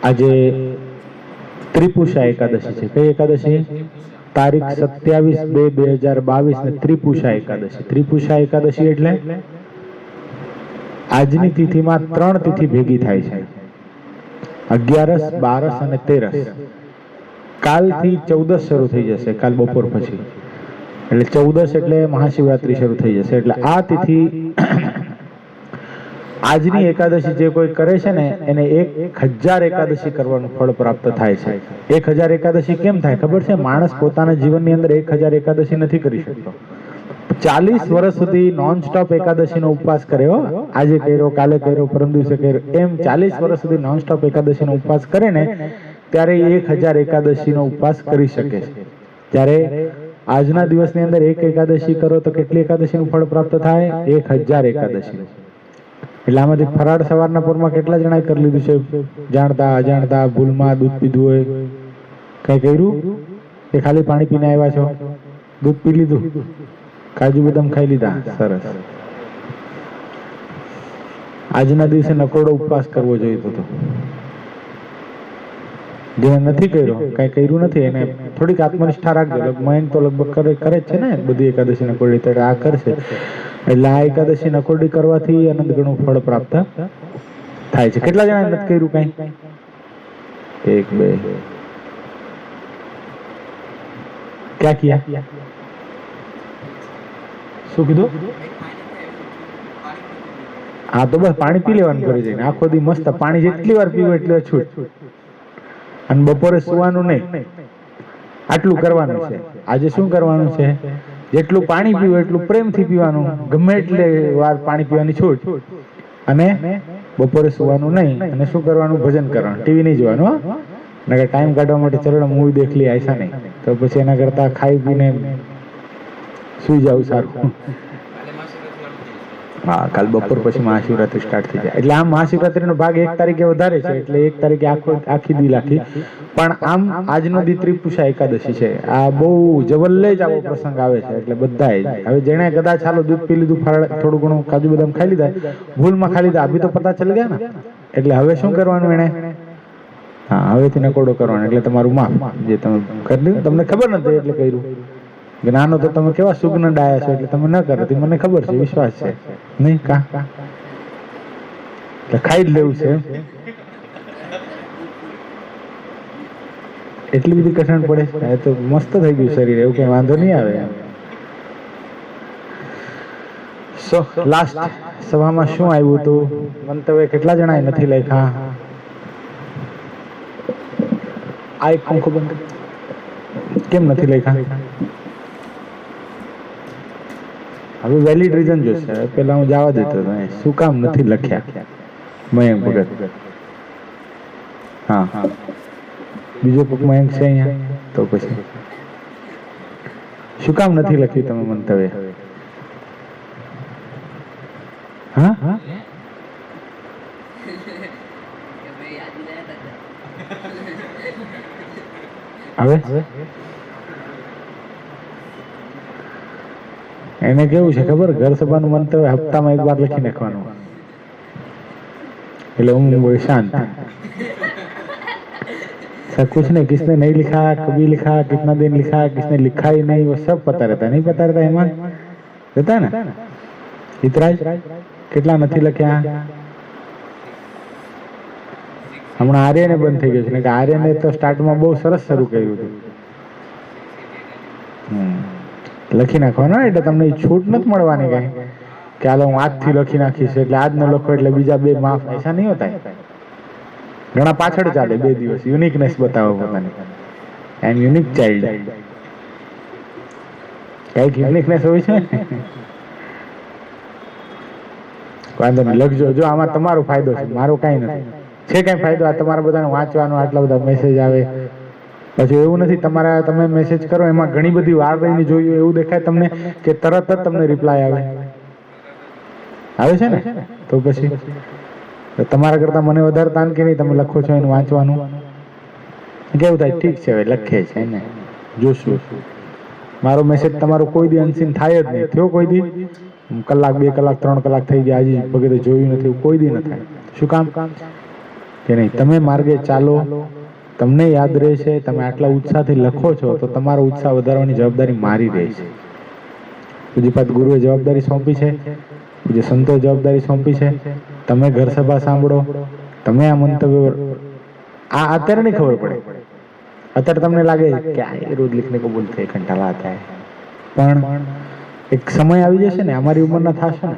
આજે ત્રિપુષા એકાદશી છે. કઈ એકાદશી? તારીખ 27/2/2022 ને ત્રિપુષા એકાદશી. ત્રિપુષા એકાદશી એટલે આજની તિથિમાં 3 તિથિ ભેગી થાય છે, 11સ, 12સ અને 13સ. કાલથી 14સ શરૂ થઈ જશે, કાલ બપોર પછી, એટલે 14સ એટલે મહાશિવરાત્રી શરૂ થઈ જશે. એટલે આ તિથિ આજની એકાદશી જે કોઈ કરે છે ને એને 1000 એકાદશી કરવાનું ફળ પ્રાપ્ત થાય છે. 1000 એકાદશી કેમ થાય ખબર છે? માણસ પોતાના જીવનની અંદર 1000 એકાદશી નથી કરી શકતો. 40 વર્ષ સુધી નોન સ્ટોપ એકાદશીનો ઉપવાસ કર્યો, આજે કર્યો, કાલે કર્યો, પરમ દિવસે કર્યો, એમ 40 વર્ષ સુધી નોન સ્ટોપ એકાદશીનો ઉપવાસ કરે ને ત્યારે 1000 એકાદશીનો ઉપવાસ કરી શકે છે. ત્યારે આજના દિવસની અંદર એક એકાદશી કરો તો કેટલી એકાદશીનું ફળ પ્રાપ્ત થાય? 1000 એકાદશી. એટલે આમાંથી ફરાળ સવારના પોરમાં કેટલા જણાએ કરી લીધું છે? જાણતા અજાણતા, ભૂલમાં દૂધ પીધું હોય, કઈ કર્યું કે ખાલી પાણી પીને આવ્યા છો? દૂધ પી લીધું, કાજુ બદામ ખાઈ લીધા, સરસ. આજના દિવસે નકોરડો ઉપવાસ કરવો જોઈએ તો. જેને નથી કર્યો, કઈ કર્યું નથી, એને થોડીક આત્મનિષ્ઠા રાખજો. મયંક તો લગભગ કરે જ છે ને બધી એકાદશી નકોરડી, તો આ કરશે. એટલે આ એકાદશી નકોરડી કરવાથી અનંત ગણું ફળ પ્રાપ્ત થાય છે. કેટલા જણા નથી કર્યું કઈ? 1 2 ક્યાં કિયા? શું કીધું? હા તો બસ પાણી પી લેવાનું ઘરે જઈને, આખો દી મસ્ત પાણી જેટલી વાર પીવું એટલી વાર છૂટ. અને બપોરે સુવાનું નહીં, આટલું કરવાનું છે. આજે શું કરવાનું છે? જેટલું પાણી પીવું એટલું પ્રેમથી પીવાનું, ગમે એટલે વાર પાણી પીવાની છૂટ. અને બપોરે સુવાનું નહીં. અને શું કરવાનું? ભજન કરવાનું, ટીવી નહીં જોવાનું. નકર ટાઈમ કાઢવા માટે ચલો મૂવી દેખ લી, આયસા નહીં. તો પછી એના કરતા ખાઈ પીને સુઈ જવું સારું. હા, કાલ બપોર પછી મહાશિવરાત્રી સ્ટાર્ટ થઈ જાય. એટલે આમ મહાશિવરાત્રીનો ભાગ 1 તારીખે વધારે છે, એટલે 1 તારીખે આખી દી રાખી. પણ આમ આજનો દી ત્રિપુષા એકાદશી છે. આ બહુ જવલ્લે જ આવો પ્રસંગ આવે છે. એટલે બધાએ હવે જેણે કદાચ ચાલો દૂધ પી લીધું, થોડું ઘણું કાજુ બદામ ખાઈ લીધા, ભૂલમાં ખાઈ લીધા, અભી તો પતા ચલ ગયા ને. એટલે હવે શું કરવાનું એને? હા, હવેથી નકોડો કરવાનો. એટલે તમારું માફ, જે તમે કરી લીધું, તમને ખબર નથી એટલે કર્યું. જ્ઞાનો તો તમે કેવા સુગ્ન ડાયા છો, એટલે તમે ન કરો. મને ખબર છે, વિશ્વાસ છે નહીં કા? એટલે ખાઈ જ લેવું છે. એટલી બધી કઠણ પડે છે? તો મસ્ત થઈ ગયું શરીર, એવું કઈ વાંધો નહીં આવે. સો લાસ્ટ સભામાં શું આવ્યું હતું? મંતવ્ય કેટલા જણાએ નથી લખ્યા? આ એક પંખો બંધ કેમ નથી લખ્યા? હવે વેલિડ રીઝન જોશે. પેલા હું જવા દેતો હતો, શું કામ નથી લખ્યા? મયંક ભગત. હા, બીજો મયંક છે અહીંયા, તો પછી શું કામ નથી લખ્યું તમે મંતવ્ય? હા, હવે એને કેવું છે ખબર? ઘર સભાનું મંતવ્ય હપ્તામાં 1 વાર લખી નાખવાનું. એટલે હું શાંત. सब कुछ नहीं, किसने नहीं लिखा, कभी लिखा, कितना दिन लिखा, किसने लिखा ही नहीं, वो सब पता रहता. नहीं पता रहता ईमान? रहता ना? इतराज કેટલા નથી લખ્યા? હમણાં આર્યને બંધ થઈ ગયું છે, કે આર્યને તો સ્ટાર્ટમાં બહુ સરસ શરૂ કર્યું હતું. લખી નાખવાનો, એટલે તમને છૂટ નથી મળવાની કઈ કે હાલો હું આજથી લખી નાખીશ, એટલે આજ ન લખો એટલે બીજા 2 માફ. ऐसा नहीं होता है. ઘણા પાછળ ચાલે 2 દિવસ, યુનિકનેસ બતાવો પોતાની. આઈ એમ યુનિક ચાઇલ્ડ. કઈક યુનિકનેસ હોય છે. વાંધો નહીં, લખજો. જો આમાં તમારો ફાયદો છે, મારો કઈ નથી. છે કઈ ફાયદો? આ તમારા બધાને વાંચવાનો, આટલા બધા મેસેજ આવે. પછી એવું નથી તમે મેસેજ કરો એમાં ઘણી બધી વાર રહીને જોયું એવું દેખાય તમને, કે તરત જ તમને રિપ્લાય આવે છે ને? તો પછી તમારા કરતા મને વધારે તાન કે નહીં? તમે લખો છો એને વાંચવાનું કેવું થાય? ઠીક છે, હવે લખે છે ને, જોશું. મારો મેસેજ તમારો કોઈ દી અનસીન થાય જ નહીં. થયો કોઈ દી? કલાક, 2 કલાક, 3 કલાક થઈ ગયા, આજે ભગતે જોયું નથી, કોઈ દી ન થાય. શું કામ? કે નહીં? તમે માર્ગે ચાલો, તમને યાદ રહેશે. તમે આટલા ઉત્સાહથી લખો છો તો તમારો ઉત્સાહ વધારવાની જવાબદારી મારી રહેશે. પૂજ્યપાદ ગુરુએ જવાબદારી સોંપી છે, પૂજ્ય સંતોએ જવાબદારી સોંપી છે. તમે ઘર સભા સાંભળો, તમે આ મંતવ્ય આ અત્યારે નહીં ખબર પડે. અત્યારે તમને લાગે કે આ રોજ લિખને કો બોલતે કંટાળા આતા હે, પણ એક સમય આવી જશે ને, અમારી ઉંમરના થશે ને,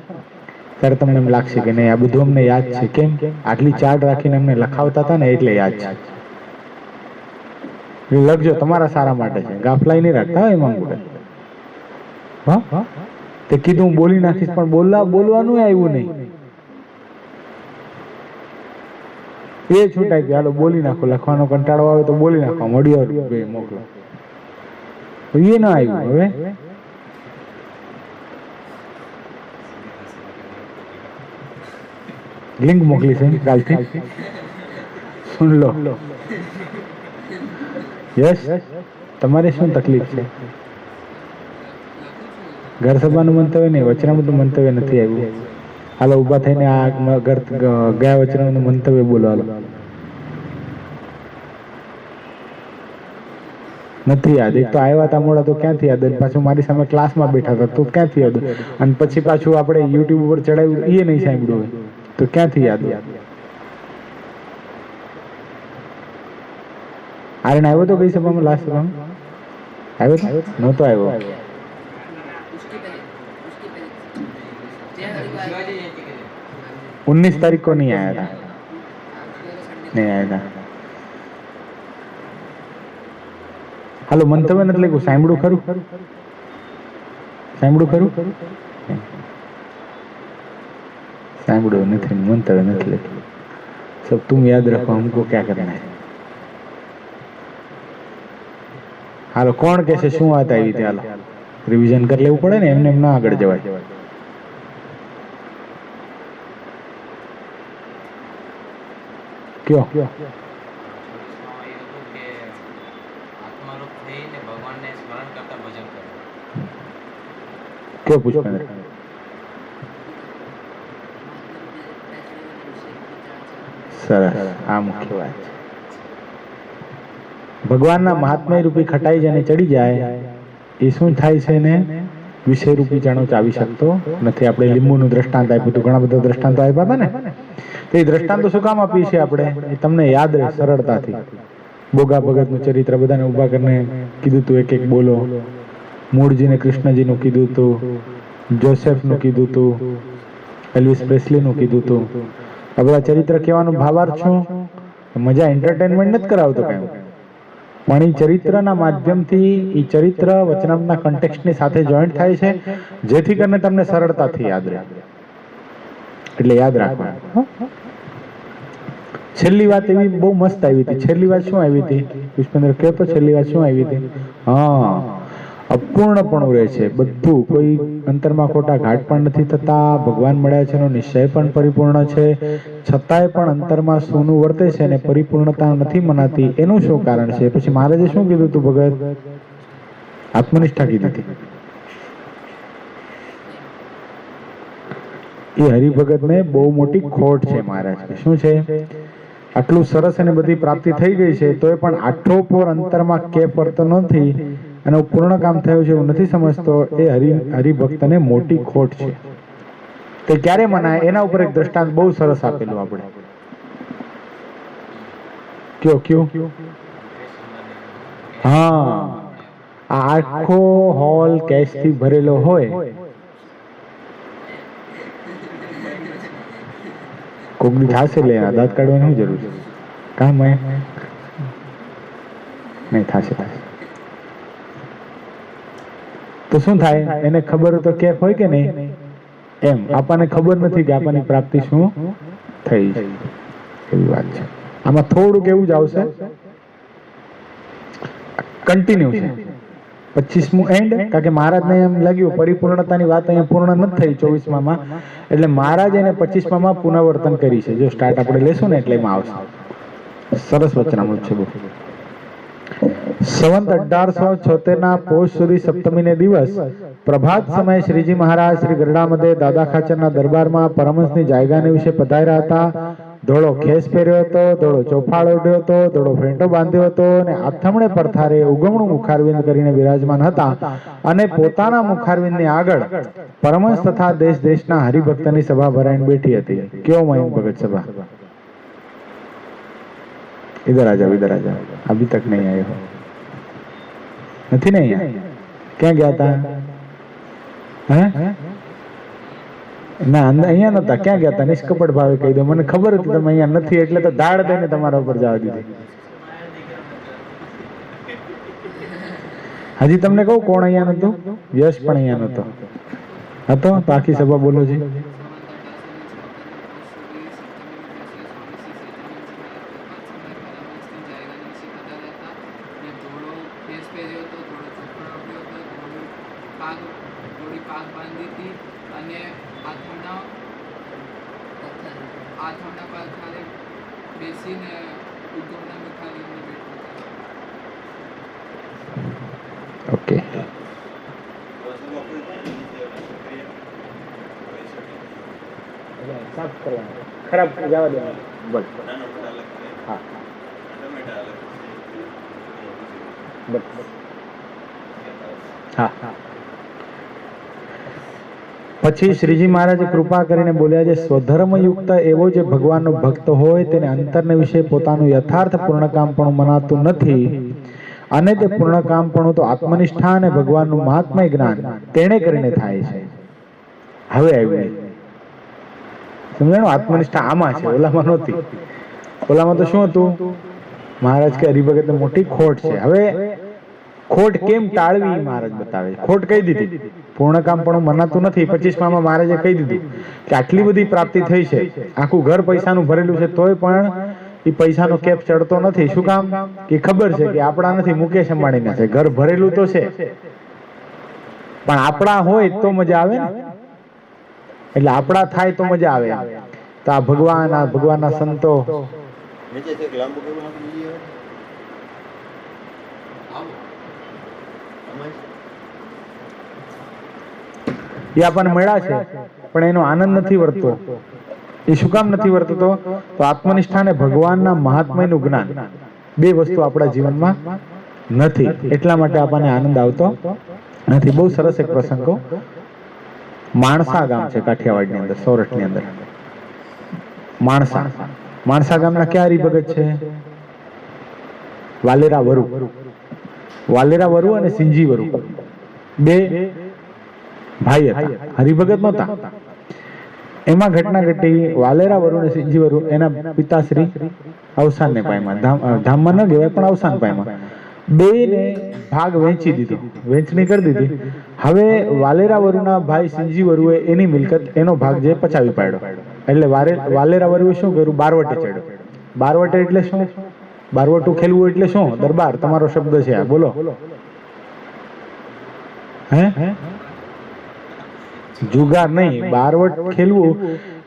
ત્યારે તમને એમ લાગશે કે નહીં, આ બધું અમને યાદ છે. કેમ? આટલી ચાર્ટ રાખીને અમને લખાવતા હતા ને એટલે યાદ છે. લખજો, તમારા સારા માટે છે. ગાફલાઈ નહીં રાખતા હોય એમાં બોલે. હા, તે કીધું હું બોલી નાખીશ, પણ બોલવાનું આવ્યું નહીં. એ છૂટાય કે હાલો બોલી નાખો, લખવાનો કંટાળો આવે તો બોલી નાખો, ઓડિયો મોકલો. એ ના આવ્યું. હવે લિંક મોકલી છે કાલથી, સુન લો. યસ, તમારે શું તકલીફ છે? ઘર સભાનું મંતવ્ય નહીં, વચનામૃતનું મંતવ્ય નથી આવ્યું. હાલો ઊભા થઈને આ ગયા વચનામૃતનું મંતવ્ય બોલો. હાલો, નથી યાદ. એક તો આવ્યા હતા મોડા તો ક્યાંથી યાદ? પાછું મારી સામે ક્લાસમાં બેઠા હતા તો ક્યાંથી યાદ? અને પછી પાછું આપણે યુટ્યુબ ઉપર ચડાવ્યું એ નહીં સાંભળ્યું હોય તો ક્યાંથી યાદ? આર્યન આવ્યો તો કઈ સભામાં? લાસ્ટ સભામાં આવ્યો તો? નહોતો આવ્યો. 19 तारीख को नहीं आया था, नहीं आया था. હાલો, મંતવ્ય નથી લખ્યું, સાંભળ્યું ખરું? સાંભળ્યું ખરું? સાંભળ્યું નથી, મંતવ્ય નથી લખ્યું. સબ તુમ યાદ રખો, हमको क्या करना है. હાલો, કોણ કે છે શું વાત આવી હતી? હાલો રિવિઝન કરી લેવું પડે ને, એમને એમ ના આગળ જવાય. કયો કયો પુષ્પેન્દ્ર? સરસ, આ મુખ્ય વાત છે. ભગવાનના મહાત્મય રૂપી ખટાઈ જેને ચડી જાય એ શું થાય છે ને, વિષય રૂપી જાણો ચાવી શકતો નથી. આપણે લીંબુનું દ્રષ્ટાંત આપ્યું હતું, ઘણા બધા દ્રષ્ટાંતો આપ્યા હતા ને. તો એ દ્રષ્ટાંતો શું કામ આપીએ છીએ આપણે? એ તમને યાદ રહે સરળતાથી. બોગા ભગતનું ચરિત્ર બધાને ઊભા કરીને કીધું હતું, એક એક બોલો. મૂળજીને કૃષ્ણજીનું કીધું હતું, જોસેફનું કીધું હતું, એલ્વિસ પ્રેસ્લીનું કીધું હતું. આ બધા ચરિત્ર કહેવાનો ભાવાર્થ શું? મજા એન્ટરટેનમેન્ટ નથી કરાવતો કાંઈ, પણ એ ચરિત્રના માધ્યમથી એ ચરિત્ર વચનામૃતના કન્ટેક્સ્ટની સાથે જોઈન્ટ થાય છે, જેથી કરીને તમને સરળતાથી યાદ રહે. એટલે યાદ રાખવાનું. છેલ્લી વાત એવી બહુ મસ્ત આવી હતી. છેલ્લી વાત શું આવી હતી પુષ્પેન્દ્ર? કહો તો છેલ્લી વાત શું આવી હતી? હા, અપૂર્ણપણું રહે છે બધું. કોઈ અંતરમાં ખોટા ઘાટ પણ નથી થતા. ભગવાન મળ્યા છે એનો નિશ્ચય પણ પરિપૂર્ણ છે, છતાંય પણ અંતરમાં સોનું વર્તે છે અને પરિપૂર્ણતા નથી મનાતી. એનું શું કારણ છે? પછી મહારાજે શું કીધું હતું? ભગત આત્મનિષ્ઠા કીધી હતી. એ હરિભગતને બહુ મોટી ખોટ છે મહારાજ. શું છે? આટલું સરસ અને બધી પ્રાપ્તિ થઈ ગઈ છે તોય પણ આઠો પોર અંતરમાં કેપ વર્તો નથી અને પૂર્ણ કામ થયું છે એવું નથી સમજતો. એ હરિભક્તને મોટી ખોટ છે. તે ક્યારે મનાય એના ઉપર એક દ્રષ્ટાંત બહુ સરસ આપેલું આપણે. કયો? હા, આ આખો હોલ કેશ થી ભરેલો હોય, કોકની થશે લે દાંત કાઢવાની શું જરૂર છે? કામ નહીં થશે. તો શું થાય? એને ખબર તો કેફ હોય કે નહીં? એમ આપણને ખબર નથી કે આપણની પ્રાપ્તિ શું થઈ છે. એવી વાત છે. આમાં થોડુંક એવું જ આવશે, કન્ટિન્યુ છે. 25મું એન્ડ, કારણ કે મહારાજને એમ લાગ્યું પરિપૂર્ણતાની વાત અહીંયા પૂર્ણ નથી થઈ 24માં, એટલે મહારાજ એને 25માં પુનઃવર્તન કરી છે. જો સ્ટાર્ટ આપણે લેશું ને એટલે એમાં આવશે. સરસ વચનામૃત છે બહુ. સંવંત 1876 પોષ સુધી સપ્તમીને દિવસ પ્રભાત સમયે શ્રીજી મહારાજ શ્રી ગરડા મધ્યે દાદા ખાચરના દરબારમાં પરમહંસની જાયગાને વિશે પધાર્યા હતા. ધોળો ખેસ પહેર્યો હતો, ધોળો ચોફાળ ઓઢ્યો હતો, ધોળો ફેંટો બાંધ્યો હતો અને આથમણે પરથારે ઉગમણું મુખારવિંદ કરીને વિરાજમાન હતા અને પોતાના મુખારવિંદની આગળ પરમહંસ તથા દેશ દેશના હરિભક્તની સભા ભરાઈને બેઠી હતી. કેવો મહિમ ભગત સભા. इधर आ जाओ, इधर आ जाओ. अभी तक नहीं आए हो. નથી ને અહીંયા? ક્યાં ગયા હતા? હે ના, અહીંયા નતા. ક્યાં ગયા હતા? નિષ્કપટ ભાવે કહી દો. મને ખબર હતી તમે અહીંયા નથી એટલે તો દાડ દઈને તમારા ઉપર જવા દીધી. હજી તમને કહું કોણ અહીંયા નતું? યશ પણ અહીંયા નતો. હતો તો આખી સભા બોલો છે. ओके साफ करवाना, खराब जावा देना. बस हाँ बस हाँ. પછી શ્રીજી મહારાજે કૃપા કરીને બોલ્યા છે, સ્વધર્મયુક્ત એવો જે ભગવાનનો ભક્ત હોય તેને અંતરને વિશે પોતાનું યથાર્થ પૂર્ણકામપણું મનાતું નથી અને તે પૂર્ણકામપણું તો આત્મનિષ્ઠા અને ભગવાનનું મહાત્મય જ્ઞાન તેણે કરીને થાય છે. હવે આવ્યું સમજાણું? આત્મનિષ્ઠા આમાં છે, ઓલામાં નહોતી. ઓલામાં તો શું હતું? મહારાજ કે હરિભગત મોટી ખોટ છે. હવે ખોટ કેમ ટાળવી મહારાજ બતાવે. ખોટ કહી દીધી, પૂર્ણકામપણું મનાતું નથી. 25માં મહારાજે કહી દીધું કે આટલી બધી પ્રાપ્તિ થઈ છે, આખું ઘર પૈસાનું ભરેલું છે, તોય પણ એ પૈસાનો કેપ ચડતો નથી. શું કામ? કે ખબર છે કે આપણા નથી, મુકેશ અંબાણીના છે. ઘર ભરેલું તો છે પણ આપણા હોય તો મજા આવે ને. એટલે આપણા થાય તો મજા આવે. તો આ ભગવાનના સંતો એ આપણને મળ્યા છે પણ એનો આનંદ નથી વર્તતો. એ શું કામ નથી વર્તતો? તો આત્મનિષ્ઠા અને ભગવાનના મહાત્મ્યનું જ્ઞાન બે વસ્તુ આપણા જીવનમાં નથી, એટલા માટે આપણને આનંદ આવતો નથી. બહુ સરસ એક પ્રસંગ કહું. માણસા ગામ છે કાઠિયાવાડની અંદર, સૌરાષ્ટ્રની અંદર. માણસા ગામના ક્યાં હરિભગત છે? વાલેરા વરુ અને સિંજી વરુ બે ભાઈ હતા, હરિભગત નહોતા. એમાં ઘટના ઘટી, વાલેરા વરુ અને સિંજી વરુ એના પિતાશ્રી અવસાનને પામ્યા. ધામમાં ન કહેવાય પણ અવસાન પામ્યા. બે ને ભાગ વહેંચી દીધો, વહેંચણી કરી દીધી. હવે વાલેરા વરુના ભાઈ સિંજી વરુએ એની મિલકત, એનો ભાગ જે પચાવી પાડ્યો. એટલે વાલેરા વરુએ શું કર્યું? બારવટે ચડ્યો. બારવટે એટલે શું? બારવટું ખેલવું એટલે શું? દરબાર તમારો શબ્દ છે આ, બોલો. હે જુગાર નહીં, બારવટ ખેલવું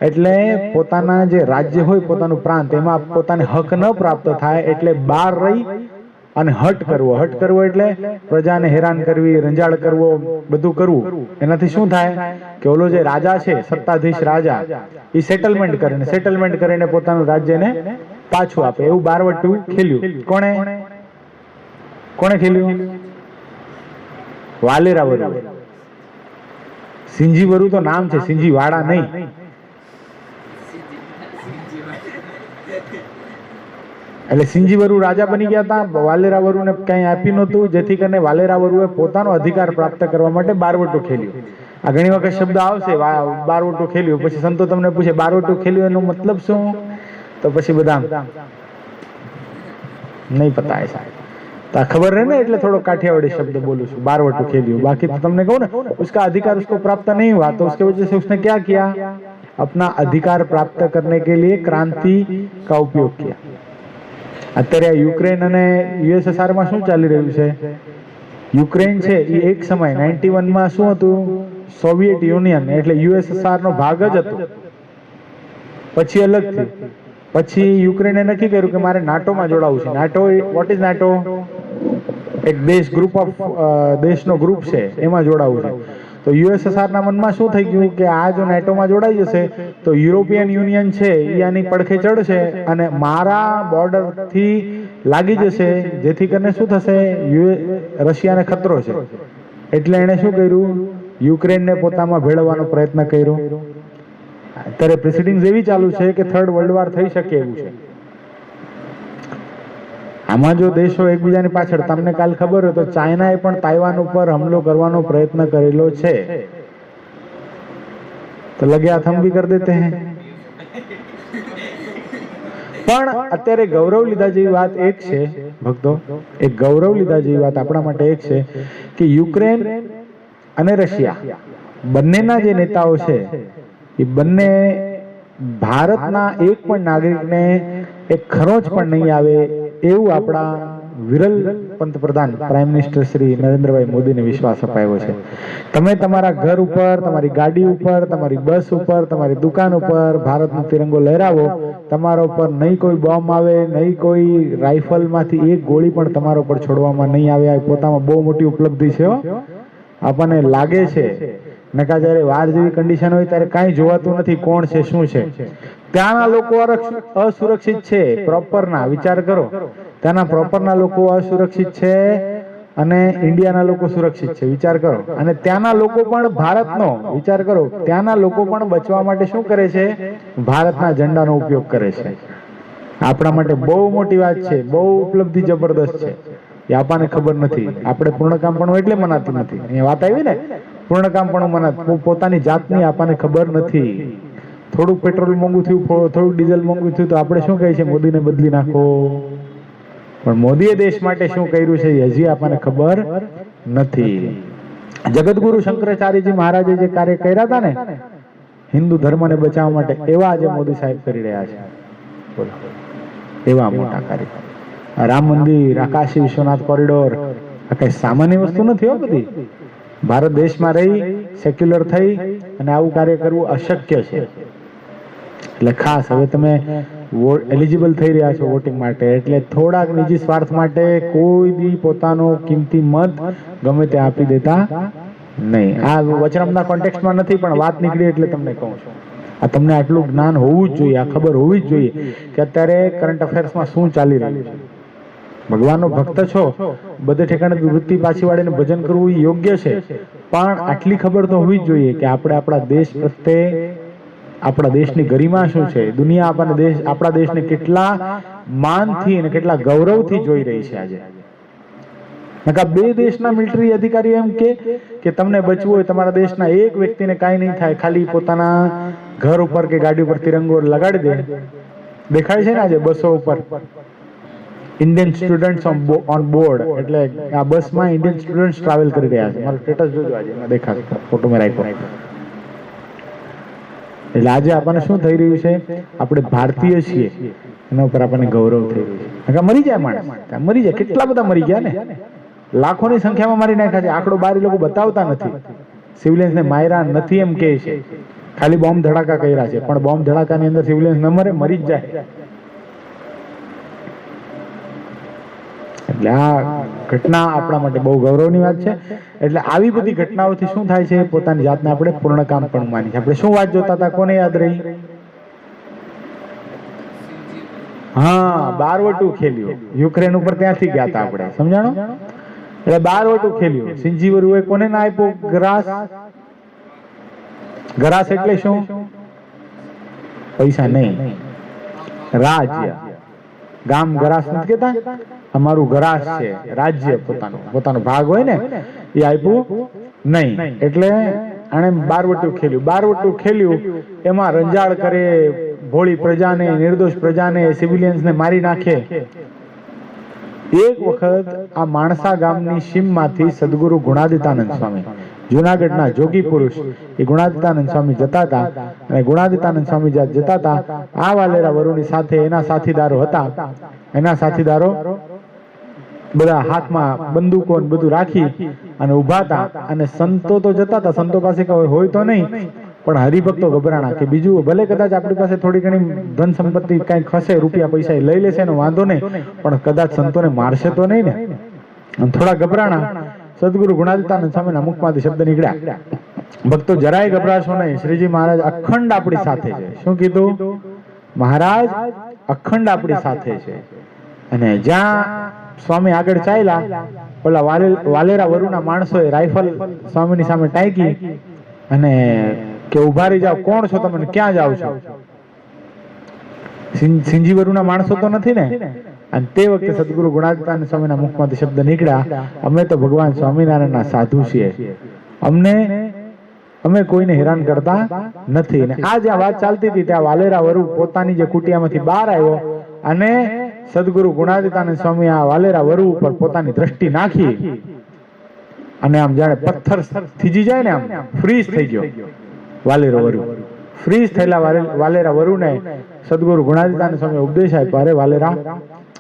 એટલે પોતાના જે રાજ્ય હોય, પોતાનું પ્રાંત, એમાં પોતાને હક ન પ્રાપ્ત થાય એટલે બહાર રહી અને હટ કરવો. હટ કરવો એટલે પ્રજાને હેરાન કરવી, રંજાડ કરવો, બધું કરવું. એનાથી શું થાય કે ઓલો જે રાજા છે, સત્તાધીશ રાજા, એ સેટલમેન્ટ કરીને પોતાનું રાજ્યને પાછું આપે. એવું બારવટું ખેલ્યું. કોણે ખેલ્યું? વાલેરા વરુ. સિંજી વરુ તો નામ છે, સિંજી વાડા નહીં. એટલે સિંજી વરુ રાજા બની ગયા હતા, વાલેરા વરુને કઈ આપ્યું નહોતું, જેથી કરીને વાલેરા વરુએ પોતાનો અધિકાર પ્રાપ્ત કરવા માટે બારવટું ખેલ્યું. આ ઘણી વખત શબ્દ આવશે, બારવટું ખેલ્યું. પછી સંતો તમને પૂછે બારવટું ખેલ્યું એનો મતલબ શું? તો પછી બધા નહીં પતા है साहब. तो खबर है ना, એટલે થોડો કાઠિયાવાડી શબ્દ બોલું છું, બારવટું ખેલ્યું. बाकी तो तुमने कहो ना उसका अधिकार उसको प्राप्त नहीं हुआ, तो उसके वजह से उसने क्या किया? अपना अधिकार प्राप्त करने के लिए क्रांति का उपयोग किया. અત્યારે યુક્રેન અને યુએસએસઆર માં શું ચાલી રહ્યું છે? યુક્રેન છે એ એક સમય 91 માં શું હતું? સોવિયત યુનિયન એટલે યુએસએસઆર નો ભાગ જ હતો. પછી અલગ થયું. પછી યુક્રેને નક્કી કર્યું કે મારે નાટો માં જોડાવું છે. NATO, what is NATO? એક દેશ ગ્રુપ ઓફ દેશનો ગ્રુપ છે, એમાં જોડાવું છે. તો યુએસએસઆર ના મનમાં શું થઈ ગયું કે આ જો નેટોમાં જોડાઈ જશે તો યુરોપિયન યુનિયન છે એ આની પડખે ચડશે અને મારા બોર્ડરથી લાગી જશે, જેથી કરીને શું થશે, રશિયાને ખતરો છે. એટલે એણે શું કર્યું, યુક્રેનને પોતામાં ભેળવવાનો પ્રયત્ન કર્યો. અત્યારે પ્રિસિડિંગ્સ એવી ચાલુ છે કે થર્ડ વર્લ્ડ વોર થઈ શકે એવું છે. આમાં જો દેશો એકબીજાની પાછળ, તમને કાલ ખબર હોય તો ચાઇનાએ પણ તાઇવાન ઉપર હુમલો કરવાનો પ્રયત્ન કરેલો છે. તો લગે હાથ હમ ભી કર દેતે હૈ. પણ અત્યારે ગૌરવ લીધા જેવી વાત એક છે ભક્તો, એક ગૌરવ લીધા જેવી વાત આપણા માટે એક છે કે યુક્રેન અને રશિયા બંનેના જે નેતાઓ છે એ બંને ભારતના એક પણ નાગરિકને એક ખરોચ પણ નહીં આવે એવું આપણા વિરલ પંતપ્રધાન પ્રાઇમ મિનિસ્ટર શ્રી નરેન્દ્રભાઈ મોદીને વિશ્વાસ અપાયો છે. તમે તમારા ઘર ઉપર, તમારી ગાડી ઉપર, તમારી બસ ઉપર, તમારી દુકાન ઉપર ભારતનો તિરંગો લહેરાવો. તમારા ઉપર નહીં કોઈ બોમ્બ આવે, નહીં કોઈ રાઇફલમાંથી એક ગોળી પણ તમારા ઉપર છોડવામાં નહીં આવે. આ પોતામાં બહુ મોટી ઉપલબ્ધિ છે. આપણને લાગે છે નકા જયારે વાર જેવી કન્ડિશન હોય ત્યારે કાંઈ જોવાતું નથી કોણ છે શું છે. ત્યાંના લોકો અસુરક્ષિત છે પ્રોપરના, વિચાર કરો. ત્યાંના પ્રોપરના લોકો અસુરક્ષિત છે અને ઇન્ડિયાના લોકો સુરક્ષિત છે, વિચાર કરો. અને ત્યાંના લોકો પણ ભારતનો, વિચાર કરો, ત્યાંના લોકો પણ બચવા માટે શું કરે છે, ભારતના ઝંડાનો ઉપયોગ કરે છે. આપણા માટે બહુ મોટી વાત છે, બહુ ઉપલબ્ધિ જબરદસ્ત છે. એ આપણને ખબર નથી. આપણે પૂર્ણકામપણું એટલે મનાતી નથી. અહીંયા વાત આવી ને, પૂર્ણકામપણું મનાતું પોતાની જાતની આપણને ખબર નથી. થોડુંક પેટ્રોલ મોંઘું થયું, થોડુંક ડીઝલ મોંઘું થયું તો આપણે શું કહીએ છીએ, મોદીને બદલી નાખો. પણ મોદીએ દેશ માટે શું કર્યું છે એ હજી આપણને ખબર નથી. જગતગુરુ શંકરાચાર્યજી મહારાજે જે કાર્ય કર્યા હતા ને હિન્દુ ધર્મને બચાવવા માટે, એવા આજે મોદી સાહેબ કરી રહ્યા છે. બોલો, એવા મોટા કાર્ય. રામ મંદિર, કાશી વિશ્વનાથ કોરિડોર, આ કઈ સામાન્ય વસ્તુ નથી હો. બધી ભારત દેશમાં રહી સેક્યુલર થઈ અને આવું કાર્ય કરવું અશક્ય છે. એટલે ખાસ હવે તમે એલિજિબલ થઈ રહ્યા છો વોટિંગ માટે, એટલે થોડાક નિજી સ્વાર્થ માટે કોઈ દી પોતાનો કિંમતી મત ગમે તે આપી દેતા નહીં. આ વચરામના કોન્ટેક્સ્ટમાં નથી, પણ વાત નીકળી એટલે તમને કહું છું. આ તમને આટલું જ્ઞાન હોવું જ જોઈએ, આ ખબર હોવી જ જોઈએ કે અત્યારે કરંટ અફેર્સમાં શું ચાલી રહ્યું છે. ભગવાનનો ભક્ત છો, બધે ઠેકાણે વૃત્તિ પાછી વાળીને ભજન કરવું એ યોગ્ય છે, પણ આટલી ખબર તો હોવી જ જોઈએ કે આપણે આપણા દેશ પ્રત્યે, આપણા દેશની ગરિમા શું છે, દુનિયા આપણને આપણા દેશને કેટલા માનથી અને કેટલા ગૌરવથી જોઈ રહી છે. આજે બે દેશના મિલિટરી અધિકારીઓ એમ કે તમને બચવું હોય, તમારા દેશના એક વ્યક્તિને કાંઈ નહીં થાય, ખાલી પોતાના ઘર ઉપર કે ગાડી ઉપર તિરંગો લગાડી દે. દેખાય છે ને આજે બસો ઉપર ઇન્ડિયન સ્ટુડન્ટ્સ ઓન બોર્ડ, એટલે આ બસમાં ઇન્ડિયન સ્ટુડન્ટ્સ ટ્રાવેલ કરી રહ્યા છે. મારો સ્ટેટસ જોજો, આજે દેખાશે, ફોટો મેં રાખ્યો. એટલે આજે આપણને શું થઈ રહ્યું છે, આપણે ભારતીય છીએ એના ઉપર આપણને ગૌરવ થઈ રહ્યું છે. મરી જાય માણસ, મરી જાય, કેટલા બધા મરી ગયા ને, લાખોની સંખ્યામાં મારી નાખ્યા છે. આંકડો બાર લોકો બતાવતા નથી. સિવિલિયન્સને માર્યા નથી એમ કહે છે, ખાલી બોમ્બ ધડાકા કર્યા છે, પણ બોમ્બ ધડાકાની અંદર સિવિલિયન્સ ન મરે, મરી જ જાય. એટલે આ ઘટના આપણા માટે બહુ ગૌરવની વાત છે. એટલે આવી બધી ઘટનાઓથી શું થાય છે, પોતાની જાતને આપણે પૂર્ણકામ પણ માની છે. આપણે શું વાત જોતા હતા, કોને યાદ રહી? હા, બારવટું ખેલ્યું. યુક્રેન ઉપર ત્યાંથી ગયા હતા આપણે, સમજાણો? એટલે બારવટું ખેલ્યું. સિંજીવરુએ કોને ના આપ્યો? ગ્રાસ. ગ્રાસ એટલે શું? પૈસા નહીં, રાજ્ય. ગામ ગરાસ નથી કેતા, અમારું ગરાસ છે, રાજ્ય પોતાનો ભાગ હોય ને એ આપ્યું નહીં. એટલે આને બારવટું ખેલ્યું. બારવટું ખેલ્યું એમાં રંજાડ કરે, ભોળી પ્રજાને, નિર્દોષ પ્રજાને, સિવિલિયન્સને મારી નાખે. એક વખત આ માણસા ગામની સીમમાંથી સદગુરુ ગુણાદિતાનંદ સ્વામી, જુનાગઢના જોગી પુરુષ, એ ગુણાદિતાનંદ સ્વામી જતા હતા. અને ગુણાદિતાનંદ સ્વામી જતા હતા, આ વાલેરા વરુની સાથે એના સાથીદારો હતા. એના સાથીદારો બધા હાથમાં બંદૂકો બધું રાખી અને ઉભા હતા. અને સંતો તો જતા હતા, સંતો પાસે હોય તો નહીં, પણ હરિભક્તો ગભરાણા કે બીજું ભલે કદાચ આપણી પાસે થોડી ઘણી ધન સંપત્તિ કઈ ખસે, રૂપિયા પૈસા લઈ લેશે એનો વાંધો નહીં, પણ કદાચ સંતોને મારશે તો નહીં ને. થોડા ગભરાણા. સદગુરુ ગુણાદિતાનંદ સ્વામીના મુખમાંથી શબ્દ નીકળ્યા, ભક્તો જરાય ગભરાશો નહીં, શ્રીજી મહારાજ અખંડ આપણી સાથે છે. શું કીધું? મહારાજ અખંડ આપણી સાથે છે. અને જ્યાં સ્વામી આગળ ચાલ્યા, ઓલા વાલેરા વરુના માણસોએ રાઇફલ સ્વામીની સામે ટાંકી અને કે ઉભા રહી જાઓ, કોણ છો તમે, ક્યાં જાઓ છો? સિંજી વરુના માણસો તો નથી ને? અને તે વખતે સદગુરુ ગુણાતીતાનંદ સ્વામીના મુખમાંથી શબ્દ નીકળ્યા, અમે તો ભગવાન સ્વામિનારાયણના સાધુ છીએ, અમે કોઈને હેરાન કરતા નથી. અને આ જ્યાં વાત ચાલતી હતી ત્યાં વાલેરા વરુ પોતાની જે કુટિયામાંથી બહાર આવ્યો અને સદગુરુ ગુણાતીતાનંદ સ્વામી આ વાલેરા વરુ ઉપર પોતાની દ્રષ્ટિ નાખી અને આમ જાણે પથ્થર થીજી જાય ને, આમ ફ્રીઝ થઈ ગયો વાલેરો વરુ. ફ્રીઝ થયેલા વાલેરા વરુને સદગુરુ ગુણાતીતાનંદ સ્વામી ઉપદેશ આપ્યો, અરે વાલેરા,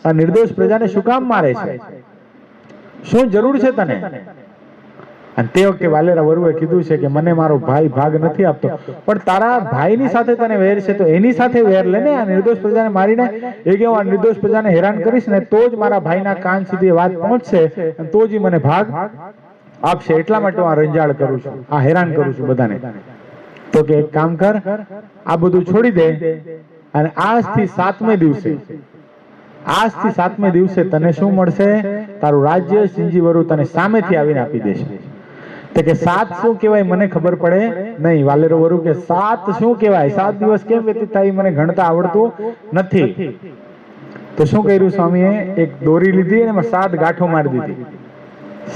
આ નિર્દોષ પ્રજાને શું કામ મારે છે? શું જરૂર છે તને? અને તે વખતે વાલેરા વરુએ કીધું છે કે મને મારો ભાઈ ભાગ નથી આપતો, પણ તારા ભાઈની સાથે તને વેર છે તો એની સાથે વેર લે ને. આ નિર્દોષ પ્રજાને મારીને એ કે હું આ નિર્દોષ પ્રજાને હેરાન કરીશ ને તો જ મારા ભાઈના કાન સુધી વાત પહોંચશે અને તો જ મને ભાગ આપશે, એટલા માટે હું આ રંજાડ કરું છું, આ હેરાન કરું છું બધાને. તો કે એક કામ કર, આ બધું છોડી દે અને આજથી 7મે દિવસે તને શું મળશે? તારું રાજ્ય સિંજી વરુ તને સામેથી આવીને આપી દેશે. તો કે 7 શું કહેવાય મને ખબર પડે નહીં. વાલેરો વરુ કે 7 શું કહેવાય? 7 દિવસ કેમ વ્યતીત થાય મને ગણતા આવડતું નથી. તો શું કર્યું સ્વામીએ? એક દોરી લીધી અને એમાં 7 ગાંઠો મારી દીધી.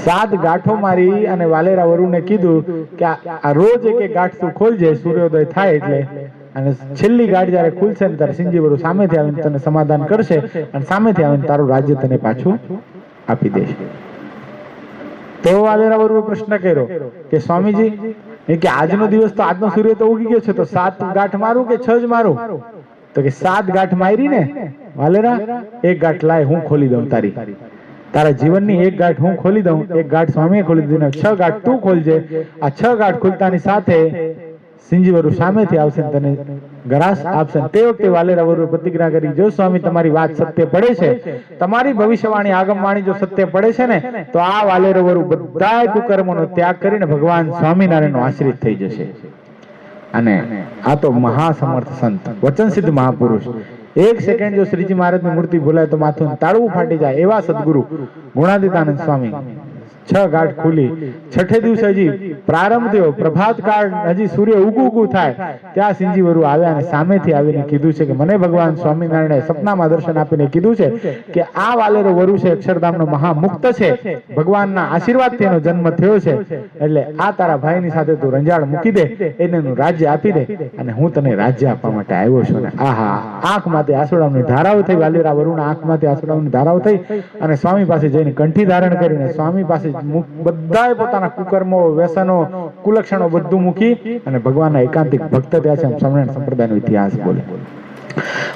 7 ગાંઠો મારી અને વાલેરા વરુને કીધું કે આ રોજ એક ગાંઠ તું ખોલજે, સૂર્યોદય થાય એટલે, અને છેલ્લી ગાંઠ જયારે ખુલશે ને ત્યારે સિંજી વરુ સામેથી આવીને તને સમાધાન કરશે અને સામેથી આવીને તારું રાજ્ય તને પાછું આપી દેશે. તો વાલેરા વરુએ પ્રશ્ન કર્યો કે સ્વામીજી, એ કે આજનો દિવસ તો, આજનો સૂર્ય તો ઉગી ગયો છે, તો 7 ગાંઠ મારું કે 6 જ મારું? તો કે 7 ગાંઠ મારી ને વાલેરા, એક ગાંઠ લાય હું ખોલી દઉં તારા જીવનની એક ગાંઠ હું ખોલી દઉં. એક ગાંઠ સ્વામીએ ખોલી દીધી, 6 ગાંઠ તું ખોલજે. આ 6 ગાંઠ ખુલતાની સાથે સિંજી વરુ સામેથી આવશે ને તને ગ્રાસ આપશે. તે વખતે વાલેરા વરુએ પ્રતિજ્ઞા કરી, જો સ્વામી તમારી વાત સત્ય પડે છે, તમારી ભવિષ્યવાણી આગમવાણી જો સત્ય પડે છે ને, તો આ વાલેરો વરુ બધાય કુકર્મોનો ત્યાગ કરીને ભગવાન સ્વામિનારાયણનો આશ્રિત થઈ જશે. અને આ તો મહાસમર્થ સંત, વચન સિદ્ધ મહાપુરુષ. 1 સેકન્ડ જો શ્રીજી મહારાજની મૂર્તિ ભૂલાય તો માથું તાળવું ફાટી જાય એવા સદગુરુ ગુણાતીતાનંદ સ્વામી. 6 ગાંઠ ખુલી. 6ઠે દિવસે હજી પ્રારંભ થયો, પ્રભાત કાળ, હજી સૂર્ય ઉગું થાય ત્યાં સિંજી વરુ આવ્યા અને સામેથી આવીને કીધું છે કે મને ભગવાન સ્વામિનારાયણે સપનામાં દર્શન આપીને કીધું છે કે આ વાલેરો વરુ છે અક્ષરધામનો મહામુક્ત છે, ભગવાનના આશીર્વાદથી એનો જન્મ થયો છે, એટલે આ તારા ભાઈની સાથે તું રંજાડ મૂકી દે, એને રાજ્ય આપી દે અને હું તને રાજ્ય આપવા માટે આવ્યો છું. ને આહા, આંખમાંથી આંસુડાની ધારાઓ થઈ, વાલેરા વરુના આંખમાંથી આંસુડાની ધારાઓ થઈ અને સ્વામી પાસે જઈને કંઠી ધારણ કરીને સ્વામી પાસે બધાએ પોતાના કુકર્મો, વ્યસનો, કુલક્ષણો બધું મૂકી અને ભગવાનના એકાંતિક ભક્ત થયા છે. સ્વામિનારાયણ સંપ્રદાયનો ઇતિહાસ બોલે.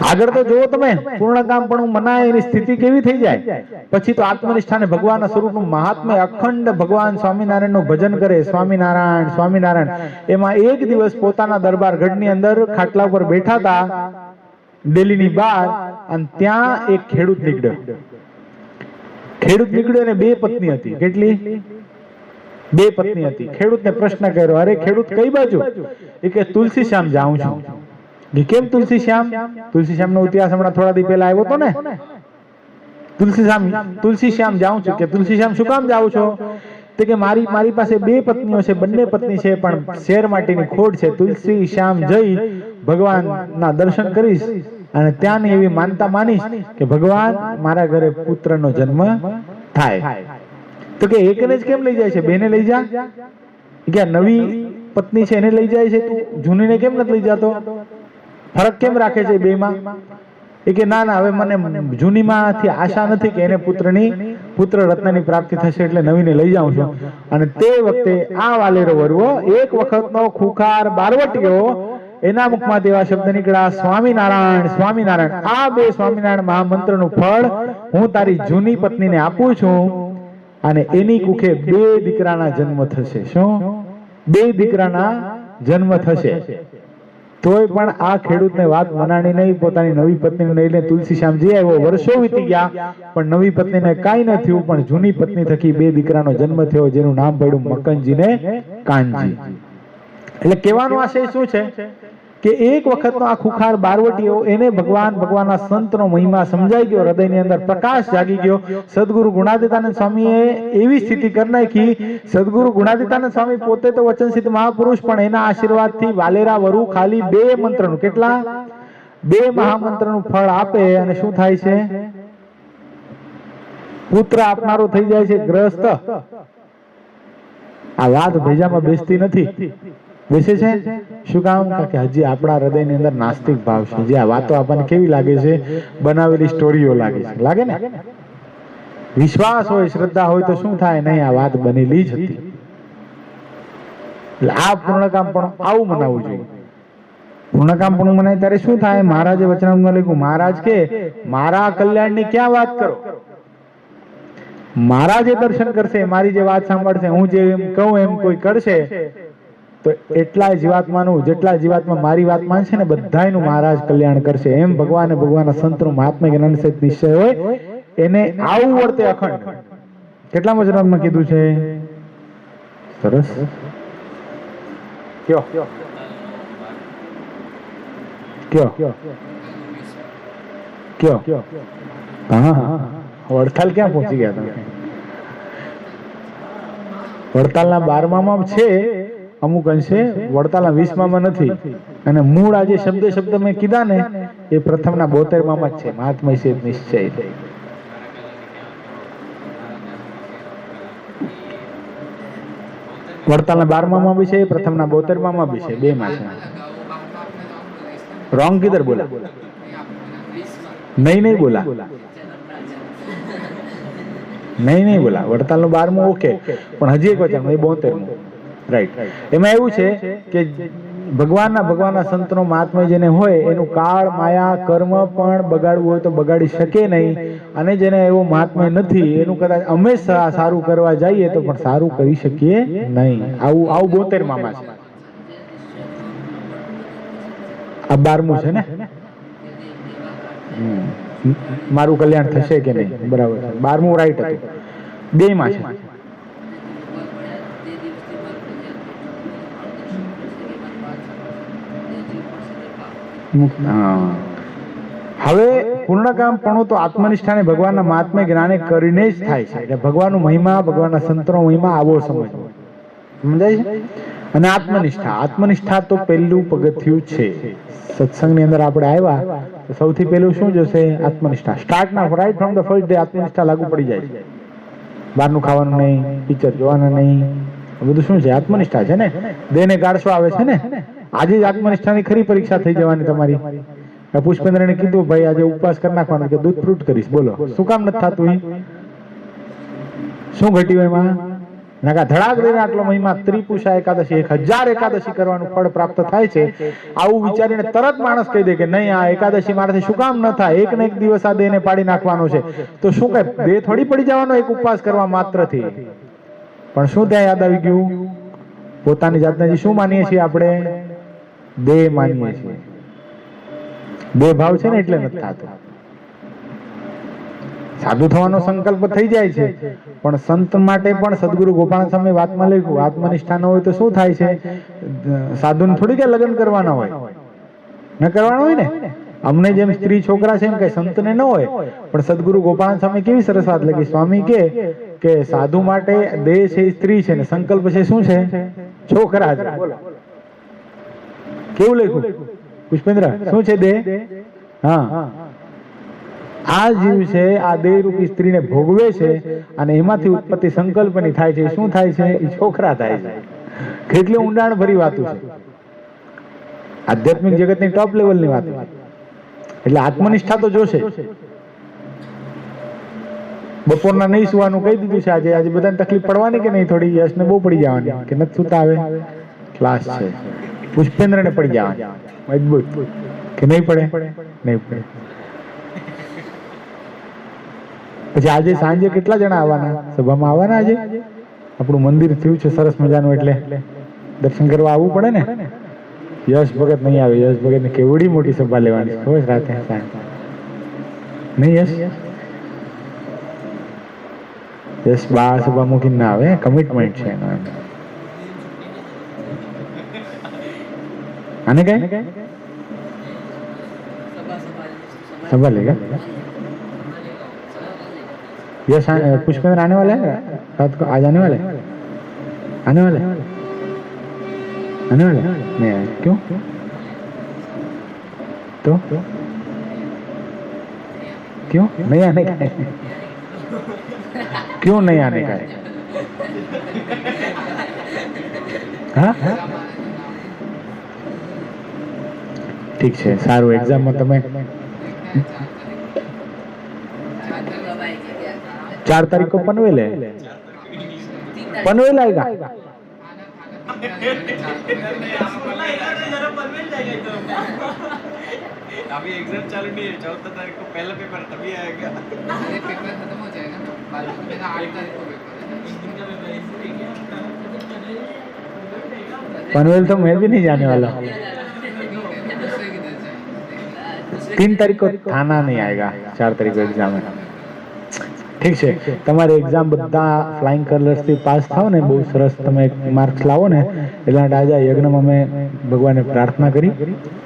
આગળ તો જુઓ તમે, પૂર્ણકામ પણ મનાય એની સ્થિતિ કેવી થઈ જાય. પછી તો આત્મનિષ્ઠાને ભગવાનના સ્વરૂપનું મહાત્મ્ય અખંડ ભગવાન સ્વામિનારાયણનું ભજન કરે, સ્વામિનારાયણ સ્વામિનારાયણ. એમાં એક દિવસ પોતાના દરબાર ગઢની અંદર ખાટલા ઉપર બેઠા હતા ડેલીની બહાર, અને ત્યાં એક ખેડૂત નીકળ્યો અને 2 પત્ની હતી. કેટલી? 2 પત્ની હતી. ખેડૂતને પ્રશ્ન કર્યો, અરે ખેડૂત કઈ બાજુ? એ કે તુલસી શ્યામ જાઉં છું. કેમ તુલસી શ્યામ? તુલસી શ્યામ નો ઇતિહાસ હમણાં થોડા દી પહેલા આવ્યો હતો ને. તુલસી શ્યામ જાઉં છું. કે તુલસી શ્યામ શું કામ જાઉં છો? તો કે મારી પાસે 2 પત્નીઓ છે, બંને પત્ની છે, પણ શેર માટીની ખોટ છે. તુલસી શ્યામ જઈ ભગવાનના દર્શન કરીશ અને ત્યાંની એવી માનતા માનીશ કે ભગવાન મારા ઘરે પુત્રનો જન્મ થાય. તો કે એકને જ કેમ લઈ જાય છે? 2 ને લઈ જા. કે નવી પત્ની છે એને લઈ જાય છે, તું જૂનીને કેમ નથી લઈ જતો? ફરક કેમ રાખે છે 2 માં? એ કે ના, હવે મને જૂનીમાંથી આશા નથી કે એને પુત્ર રત્નની પ્રાપ્તિ થશે, એટલે નવીને લઈ જાઉં છું. અને તે વખતે આ વાલેરો વરુઓ એક વખતનો ખુખાર બારવટીયો, એના મુખમાંથી એવા શબ્દ નીકળ્યા, સ્વામિનારાયણ સ્વામિનારાયણ. આ 2 સ્વામિનારાયણ મહામંત્રનું ફળ હું તારી જૂની પત્નીને આપું છું અને એની કુખે 2 દીકરાના જન્મ થશે. શું? 2 દીકરાના જન્મ થશે. તોય પણ આ ખેડૂતને વાત મનાણી નહીં. પોતાની નવી પત્નીને લઈને તુલસી શ્યામજી આવ્યો. વર્ષો વીતી ગયા પણ નવી પત્નીને કાંઈ ન થયું, પણ જૂની પત્ની થકી 2 દીકરાનો જન્મ થયો, જેનું નામ પડ્યું મકનજી ને કાનજી. એટલે કહેવાનો આશય શું છે કે એક વખતનો આ ખુખાર બારવટીઓ એને ભગવાનના સંતનો મહિમા સમજાઈ ગયો, હૃદયની અંદર પ્રકાશ જાગી ગયો. સદગુરુ ગુણાતીતાનંદ સ્વામીએ એવી સ્થિતિ કરી નાખી. સદગુરુ ગુણાતીતાનંદ સ્વામી પોતે તો વચનસિદ્ધ મહાપુરુષ, પણ એના આશીર્વાદથી વાલેરા વરુ ખાલી 2 મંત્રનું, કેટલા 2 મહામંત્રનું ફળ આપે અને શું થાય છે? પુત્ર આપનારો થઈ જાય છે ગ્રસ્ત. આ વાત ભેજામાં બેસતી નથી. બેસે છે શું કામ? કે હજી આપણા હૃદયની અંદર નાસ્તિક ભાવ છે. જે આ વાતો આપણને કેવી લાગે છે? બનાવેલી સ્ટોરીઓ લાગે છે. લાગે ને? વિશ્વાસ હોય, શ્રદ્ધા હોય તો શું થાય? નહીં, આ વાત બનેલી જ હતી. એટલે આ પૂર્ણકામ પણ આવું મનાવવું જોઈએ. પૂર્ણકામ પણ મનાય ત્યારે શું થાય? મહારાજે વચનામૃતમાં લખ્યું, મહારાજ કે મારા કલ્યાણની ક્યાં વાત કરો? મારા જે દર્શન કરશે, મારી જે વાત સાંભળશે, હું જે એમ કહું એમ કોઈ કરશે, તો એટલા જીવાત્માનું, જેટલા જીવાત્મા મારી વાત માનશે ને, બધાયનું મહારાજ કલ્યાણ કરશે. એમ ભગવાન ભગવાનના સંતનું મહાત્મા જ્ઞાન સહિત નિશ્ચય હોય એને આવું વર્તે અખંડ. કેટલા વચનામૃતમાં કીધું છે? સરસ. કયો કયો કયો? હા, વડતાલ ક્યાં પહોંચી ગયા તમે? વડતાલના 12માં છે અમુક અંશે, વડતાલના 20માં નથી. અને મૂળ આજે શબ્દ મેં કીધા ને એ પ્રથમના 72માં જ છે. મહાત્મા છે નિશ્ચય. વડતાલના 12માં બી છે, પ્રથમના 72માં બી છે, 2માં છે. રોંગ કિધર બોલા? નહીં બોલા, નહીં બોલા. વડતાલનું 12મું ઓકે, પણ હજી એક વચન 72મું. રાઈટ. એમાં એવું છે કે ભગવાનના સંતનો મહાત્મા જેને હોય એનું કાળ, માયા, કર્મ પણ બગાડવું હોય તો બગાડી શકે નહીં. અને જેને એવો મહાત્મા નથી એનું કદાચ અમે સારું કરવા જઈએ તો પણ સારું કરી શકીએ નહીં. આવું 72માં છે. આ 12મું છે ને? મારું કલ્યાણ થશે કે નહીં? બરાબર છે. 12મું રાઈટ હતું. 2માં છે. હવે પૂર્ણકામ પણ તો આત્મનિષ્ઠાને ભગવાનના મહાત્મ્ય જ્ઞાને કરીને જ થાય છે. એટલે ભગવાનનો મહિમા, ભગવાનના સંતનો મહિમા આવો સમજવો. સમજાય છે? અને આત્મનિષ્ઠા તો પહેલું પગથિયું છે. સત્સંગની અંદર આપણે આવ્યા તો સૌથી પહેલું શું જશે? આત્મનિષ્ઠા. સ્ટાર્ટના right from the first day આત્મનિષ્ઠા લાગુ પડી જાય છે. બહારનું ખાવાનું નહીં, પિક્ચર જોવાના નહીં, બધું શું છે? આત્મનિષ્ઠા છે ને. દેહને ગાળશો આવે છે ને. આજે જ આત્મનિષ્ઠાની ખરી પરીક્ષા થઈ જવાની તમારી. પુષ્પેન્દ્રને કીધું ભાઈ આજે ઉપવાસ કરી નાખવાનો, કે દૂધ ફ્રૂટ કરીશ. બોલો શું કામ નથી થતું? શું ઘટ્યું એમાં? નાકા ધડાક દઈને આટલો મહિમા, ત્રિપુષા એકાદશી, 1000 એકાદશી કરવાનું ફળ પ્રાપ્ત થાય છે. આવું વિચારીને તરત માણસ કહી દે કે નહીં, આ એકાદશી મારાથી શું કામ ન થાય? એક ને એક દિવસ આ દેહને પાડી નાખવાનો છે. તો શું કઈ દેહ થોડી પડી જવાનો એક ઉપવાસ કરવા માત્રથી? પણ શું ત્યાં યાદ આવી ગયું? પોતાની જાતને શું માનીએ છીએ આપણે? દેહ માનીએ છીએ. બે ભાવ છે ને એટલે નથી થતું. સાધુ થવાનો સંકલ્પ થઈ જાય છે, પણ સંત માટે પણ સદગુરુ ગોપાલ સ્વામી વાતમાં લખ્યું, આત્મનિષ્ઠા ન હોય તો શું થાય છે? સાધુને થોડી કે લગ્ન કરવાના હોય, ન કરવાના હોય ને. અમને જેમ સ્ત્રી છોકરા છે એમ કઈ સંતને ન હોય. પણ સદગુરુ ગોપાલ સ્વામી કેવી સરસ વાત લખી. સ્વામી કે સાધુ માટે દેહ છે સ્ત્રી છે ને સંકલ્પ છે શું છે? છોકરા છે. કેવું લખ્યું પુષ્પેન્દ્ર? શું છે દેહ? હા, આ જીવ છે, આ દેહ રૂપી સ્ત્રીને ભોગવે છે અને એમાંથી ઉત્પત્તિ સંકલ્પની થાય છે. શું થાય છે? એ છોકરા થાય છે. કેટલી ઊંડાણ ભરી વાતો છે. આધ્યાત્મિક જગતની ટોપ લેવલની વાત. એટલે આત્મનિષ્ઠા તો જોશે. બપોરના નહીં સુવાનું કહી દીધું છે. આજે બધાને તકલીફ પડવાની કે નહીં? થોડી યશને બહુ પડી જવાની કે નથી સુતા આવે ક્લાસ છે. પુષ્પેન્દ્રને પડી જવાની મજબૂત કે નહીં પડે? નહીં પડે. પછી આજે સાંજે કેટલા જણા આવવાના સભામાં? આવવાના આજે? આપણું મંદિર થયું છે સરસ મજાનું, એટલે દર્શન કરવા આવવું પડે ને. યશ ભગત નહીં આવે. યશ ભગત ને કેવડી મોટી સભા લેવાની ખબર રાતે નહીં? યશ બા સભા મૂકીને ના આવે. કમિટમેન્ટ છે એનો. आने का है? सभा लेगा यश पुष्पेंद्र आने वाला है रात को आज आने वाले आने वाले नहीं आए क्यों तो क्यों नहीं आने का है क्यों नहीं आने का है हाँ ठीक है सारू एग्जाम में તમે 4 तारीख को पनवेल है पनवेल आएगा अभी एग्जाम चालू नहीं है 14 तारीख को पहला पेपर तभी आएगा अरे पेपर खत्म हो जाएगा ना बाद में मेरा 8 तारीख को पेपर है पनवेल तो मैं भी नहीं जाने वाला 3 तारीख को थाना नहीं आएगा 4 तारीख को एग्जाम है ठीक છે તમારે એક્ઝામ બધા ફ્લાઇંગ કલર્સ થી પાસ થાઓ ને બહુ સરસ તમે માર્ક્સ લાવો ને એટલે આજે યજ્ઞમાં અમે ભગવાનને પ્રાર્થના કરી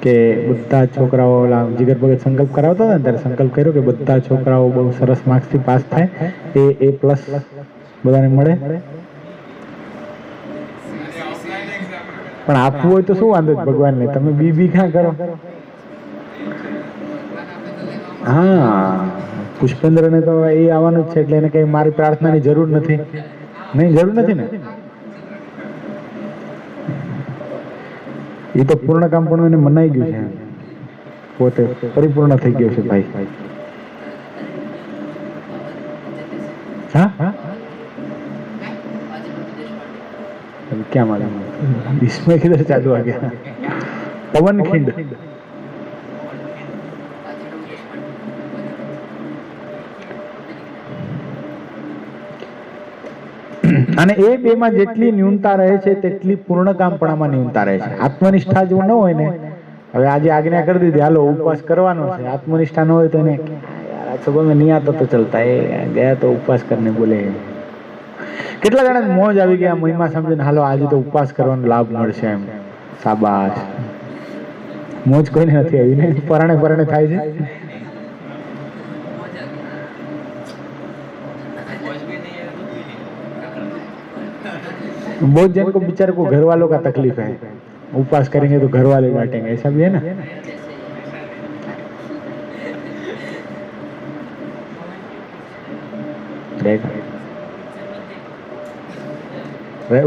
કે બધા છોકરાઓ જીગર ભગત સંકલ્પ કરાવતા હતા ને ત્યારે સંકલ્પ કર્યો કે બધા છોકરાઓ બહુ સરસ માર્ક્સ થી પાસ થાય એ પ્લસ બધાને મળે પણ આપવું હોય તો શું વાંધો ભગવાનને તમે બી ક્યાં કરો હા પુષ્પેન્દ્ર ને તો એ આવવાનું જ છે એટલે એને કઈ મારી પ્રાર્થનાની જરૂર નથી નહીં જરૂર નથી ને એ તો પૂર્ણ કામ પણ એને મનાઈ ગયું છે પોતે પરિપૂર્ણ થઈ ગયો છે ભાઈ હા क्या मालूम इसमें किधर चालू आ गया पवन खिंड અને એ બે માં જેટલી ન્યૂનતા રહે છે તેટલી પૂર્ણકામપણામાં ન્યૂનતા રહે છે આત્મનિષ્ઠા જો ન હોય ને હવે આજે આજ્ઞા કરી દીધી હાલો ઉપવાસ કરવાનો છે આત્મનિષ્ઠા ન હોય તો એને यार आज सुबह में नहीं आता तो चलता है गया तो उपवास करने बोले કેટલા જણા મોજ આવી ગયા મહિમા સમજીને હાલો આજે તો ઉપવાસ કરવાનો લાભ મળશે એમ શાબાશ મોજ કોઈને નથી આવી ને પરણે પરણે થાય છે बहुत जन को बेचारे को घर वालों का तकलीफ है उपवास करेंगे तो घर वाले बांटेंगे ऐसा भी है ना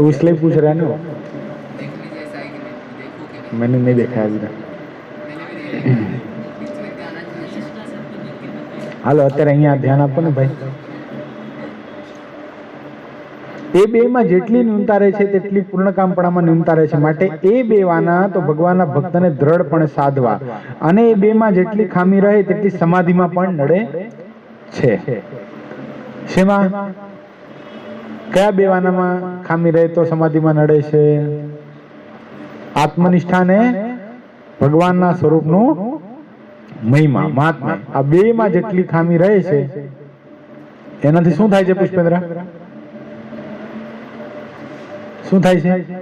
इसलिए पूछ रहा है ना मैंने नहीं देखा अभी तक हालो અત્યારે અહીંયા ધ્યાન આપો ને ભાઈ એ બેમાં જેટલી ન્યૂનતા રહે છે તેટલી પૂર્ણકામપણામાં ન્યૂનતા રહે છે માટે એ બેવાના તો ભગવાનના ભક્તને દ્રઢપણે સાધવા અને એ બેમાં જેટલી ખામી રહે તેટલી સમાધિમાં પણ નડે છે શેમાં કયા બેવાનામાં ખામી રહે તો સમાધિમાં નડે છે આત્મનિષ્ઠાને ભગવાનના સ્વરૂપનું મહિમા મહાત્મા આ બેમાં જેટલી ખામી રહે છે એનાથી શું થાય છે પુષ્પેન્દ્ર શું થાય છે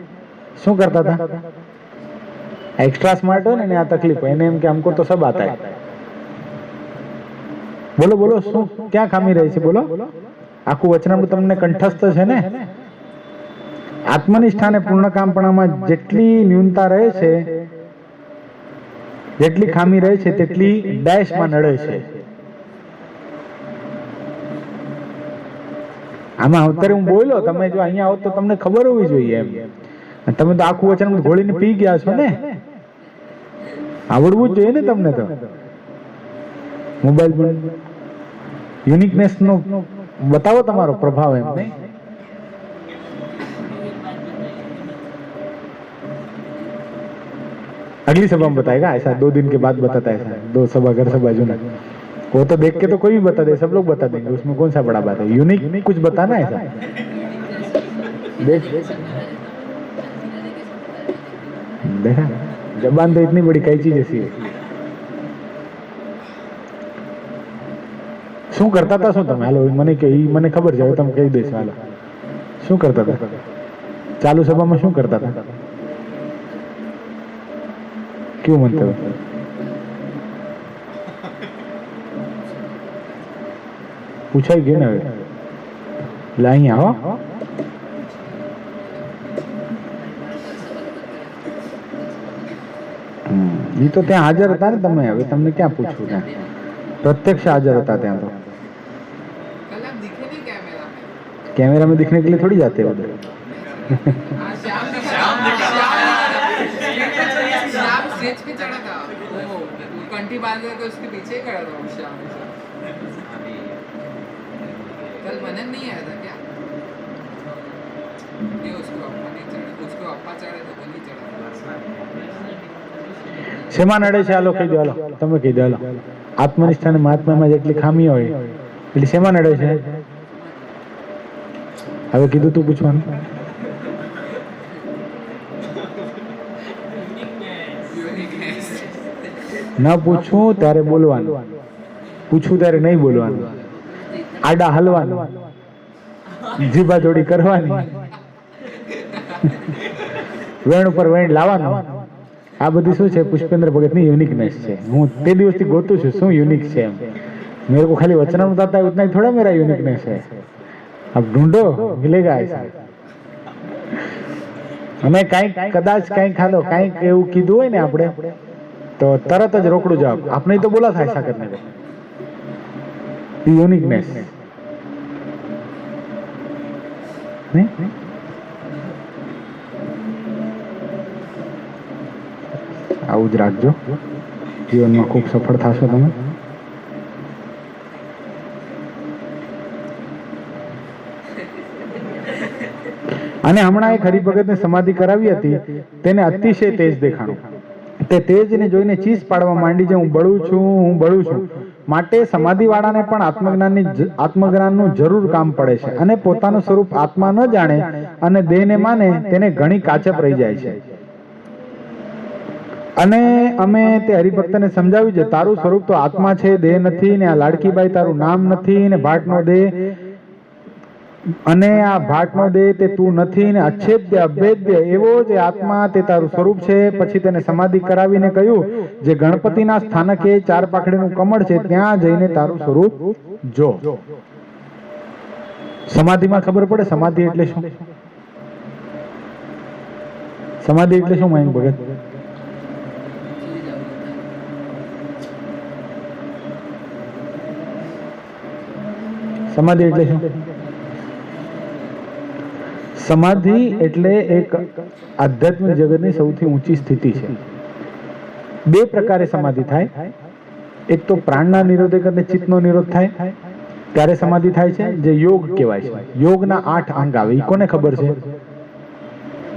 શું કરતા હતા एक्स्ट्रा स्मार्ट हो ने आ तकलीफ है एम के हमको तो सब आता है बोलो बोलो शू क्या खामी रही है बोलो आखू वचनामृत तमने कंठस्थ है ने आत्मनिष्ठा ने पूर्णकामपणामां जेटली न्यूनता रहे छे जेटली खामी रहे छे तेटली डैश में नड़े छे आमा अत्यारे हूँ बोलो तमे जो अहींया आવો तो तमने खबर होवी जोईए एम तमे तो आखू वचनामृत घोळीने पी गया छो ने आवडવું જ જોઈએ ને તમને તો મોબાઈલ પર યુનિકનેસ નો बताओ તમારો પ્રભાવ એમ નહીં अगली सभा में बताएगा ऐसा 2 दिन के बाद बताता है ऐसा 2 सभा घर सभा जो ना वो तो देख के तो कोई भी बता दे सब लोग बता देंगे उसमें कौन सा बड़ा बात है यूनिक कुछ बताना ऐसा देख देखा जबान तो इतनी बड़ी कई चीज ऐसी है શું કરતા હતા શું તમે હાલો મને કે ઈ મને ખબર છે હવે તમે કહી દેશો હાલો શું કરતા હતા ચાલુ સભામાં શું કરતા હતા क्यों मंतव्य? પૂછાઈ ગયું ને હવે. એટલે અહીંયા આવો. એ તો ત્યાં હાજર હતા ને તમે, હવે તમને ક્યાં પૂછવું? ત્યાં प्रत्यक्ष हाजिर होता ત્યાં तो कल आप दिखे नहीं कैमरा में। कैमरा में दिखने के लिए थोड़ी जाते हैं उधर. हाँ, श्याम स्टेज पे चढ़ा था वो कंठी बांध के उसके पीछे ही खड़ा था वो श्याम। कल मनन नहीं आया था क्या? नहीं, उसको अप्पा नहीं चढ़े, उसको अप्पा चढ़े तो वो नहीं चढ़ा। શેમાં નડે છે? હાલો કહી દો, હાલો તમે કહી દો. હાલો, આત્મનિષ્ઠા અને મહાત્મામાં જેટલી ખામી હોય એટલે શેમાં નડે છે? હવે કીધું તું પૂછવાનું. ન પૂછવું ત્યારે બોલવાનું, પૂછવું ત્યારે નહીં બોલવાનું, આડા હલવાનું, જીભા જોડી કરવાની, વેણ ઉપર વેણ લાવવાનું. આ બધું શું છે? પુષ્પેન્દ્ર ભગતની યુનિકનેસ છે. હું તે દિવસથી ગોતું છું શું યુનિક છે એમ. मेरे को खाली वचनामृत आता है उतना ही थोड़ा मेरा यूनिकनेस है. अब ढूंढो मिलेगा ऐसा. અમે કંઈક કદાચ કંઈક હાલો કંઈક એવું કીધું હોય ને આપણે તો તરત જ રોકડું જવાબ આપણે તો બોલા થાય સાકર ને યુનિકનેસ નહીં. આવું જ રાખજો, જીવનમાં ખૂબ સફળ થશો તમે. અને હમણાં એક હરિભગતને સમાધિ કરાવી હતી, તેને અતિશય તેજ દેખાણું. તે તેજને જોઈને ચીસ પાડવા માંડી છે, હું બળું છું, હું બળું છું. માટે સમાધિ વાળાને પણ આત્મજ્ઞાનનું જરૂર કામ પડે છે. અને પોતાનું સ્વરૂપ આત્મા ન જાણે અને દેહને માને તેને ઘણી કાચપ રહી જાય છે. અને અમે તે હરિભક્તને સમજાવ્યું છે, તારું સ્વરૂપ તો આત્મા છે, દેહ નથી. ને આ લાડકીબાઈ તારું નામ નથી, ને ભાટનો દેહ અને આ ભાટનો દેહ તે તું નથી. ને અચ્છેદ્ય અભેદ્ય એવો જે આત્મા તે તારું સ્વરૂપ છે. પછી તેને સમાધિ કરાવીને કહ્યું, જે ગણપતિના સ્થાનકે 4 પાંખડીનું કમળ છે ત્યાં જઈને તારું સ્વરૂપ જો. સમાધિમાં ખબર પડે સમાધિ એટલે શું. સમાધિ એટલે શું મયંક ભગત? સમાધિ એટલે શું? સમાધિ એટલે એક આધ્યાત્મિક જગતની સૌથી ઊંચી સ્થિતિ છે. 2 પ્રકારે સમાધિ થાય. એક તો પ્રાણના નિરોધક અને ચિત્તનો નિરોધ થાય ત્યારે સમાધિ થાય છે, જે યોગ કહેવાય છે. યોગના 8 અંગ આવે. એ કોને ખબર છે?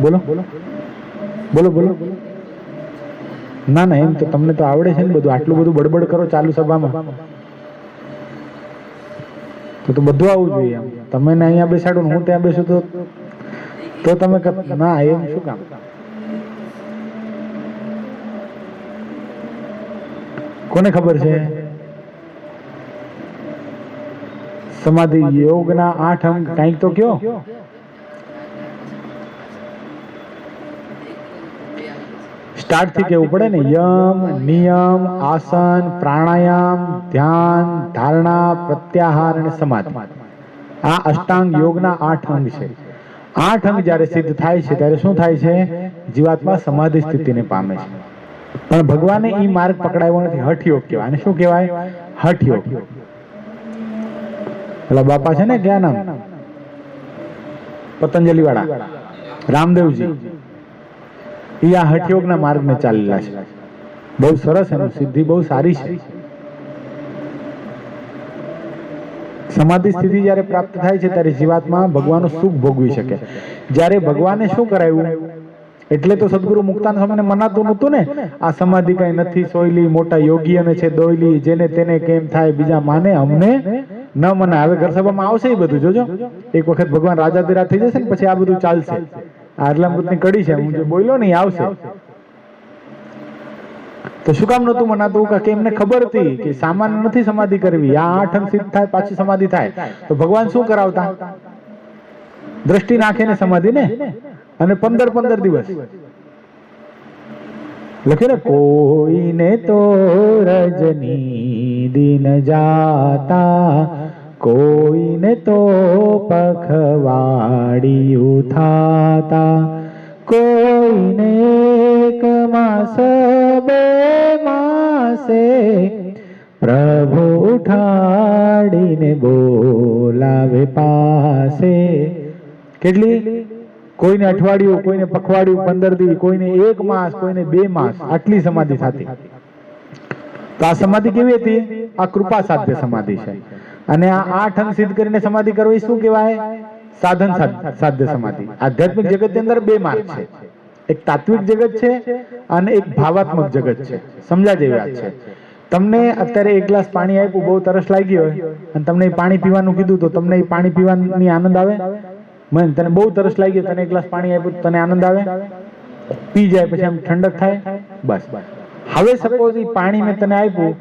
બોલો બોલો બોલો. ના ના, એમ તો તમને તો આવડે છે ને બધું. આટલું બધું બડબડ કરો ચાલુ સભામાં તો બધું આવવું જોઈએ. એમ તમે ને અહીંયા બેસાડો ને હું ત્યાં બેસું તો તમે ના, એમ શું કામ? કોને ખબર છે? સમાધિ યોગના 8 અંગ કંઈક તો કયો. સ્ટાર્ટ થી કેવું પડે ને. યમ, નિયમ, આસન, પ્રાણાયામ, ધ્યાન, ધારણા, પ્રત્યાહાર અને સમાધિ. આ અષ્ટાંગ યોગના 8 અંગ છે. 8 અંગ જ્યારે સિદ્ધ થાય છે ત્યારે શું થાય છે? જીવાત્મા સમાધિ સ્થિતિને પામે છે. પણ ભગવાને ઈ માર્ગ પકડાયો નથી. હઠ યોગ કહેવાય. અને શું કહેવાય? હઠ યોગ. પેલા બાપા છે ને, ક્યાં નામ? પતંજલિ વાળા રામદેવજી. એ આ હઠયોગના માર્ગને ચાલેલા છે. બહુ સરસ, એનું સિદ્ધિ બહુ સારી છે. સમાધિ સ્થિતિ જ્યારે પ્રાપ્ત થાય છે ત્યારે જીવાત્મા ભગવાનનું સુખ ભોગવી શકે. જ્યારે ભગવાને શું કરાયું, એટલે તો સદગુરુ મુક્તાન સ્વામીને મનાતું નહોતું ને. આ સમાધિ કઈ નથી સોયલી, મોટા યોગી અને છે દોયલી, જેને તેને કેમ થાય બીજા માને, અમને ન મનાય. હવે ઘર સભામાં આવશે એ બધું જોજો. એક વખત ભગવાન રાજાધિરાજ થઈ જશે ને પછી આ બધું ચાલશે. આ અર્લામૃતની કડી છે, હું જે બોલ્યો ને એ આવશે. તો શું કામ નતું મનાતું? કે એમને ખબર હતી કે સામાન્ય નથી સમાધિ કરવી. આ 8 અંગ સિદ્ધ થાય પાછી સમાધિ થાય. તો ભગવાન શું કરાવતા? દ્રષ્ટિ નાખે ને સમાધિ ને, અને 15 દિવસ લખ્યું ને, કોઈને તો રજની દિન જાતા, કોઈને તો પખવાડી ઉઠાતા, કોઈને એક માસ બે માસે પ્રભુ ઉઠાડીને બોલાવે પાસે. કેટલી? કોઈને અઠવાડિયું, કોઈને પખવાડિયું, 15 દી, કોઈને 1 માસ, કોઈને 2 માસ, આટલી સમાધિ થતી. તો આ સમાધિ કેવી હતી? આ કૃપા સાધ્ય સમાધિ છે. અને આ 8 અંગ સિદ્ધ કરીને સમાધિ કરવી શું કહેવાય? સાધન સાધ્ય સમાધિ. આધ્યાત્મિક જગત ની અંદર 2 માર્ગ છે. એક તાત્વિક જગત છે અને એક ભાવાત્મક જગત છે. સમજા જેવી વાત છે. તમને અત્યારે 1 ગ્લાસ પાણી આપ્યું, બહુ તરસ લાગી હોય અને તમને એ પાણી પીવાનું કીધું, તો તમને એ પાણી પીવાની આનંદ આવે? મને તને બહુ તરસ લાગી, તને 1 ગ્લાસ પાણી આપ્યું, તને આનંદ આવે? પી જાય પછી આમ ઠંડક થાય. બસ હવે સપોઝ એ પાણી મેં તને આપ્યું,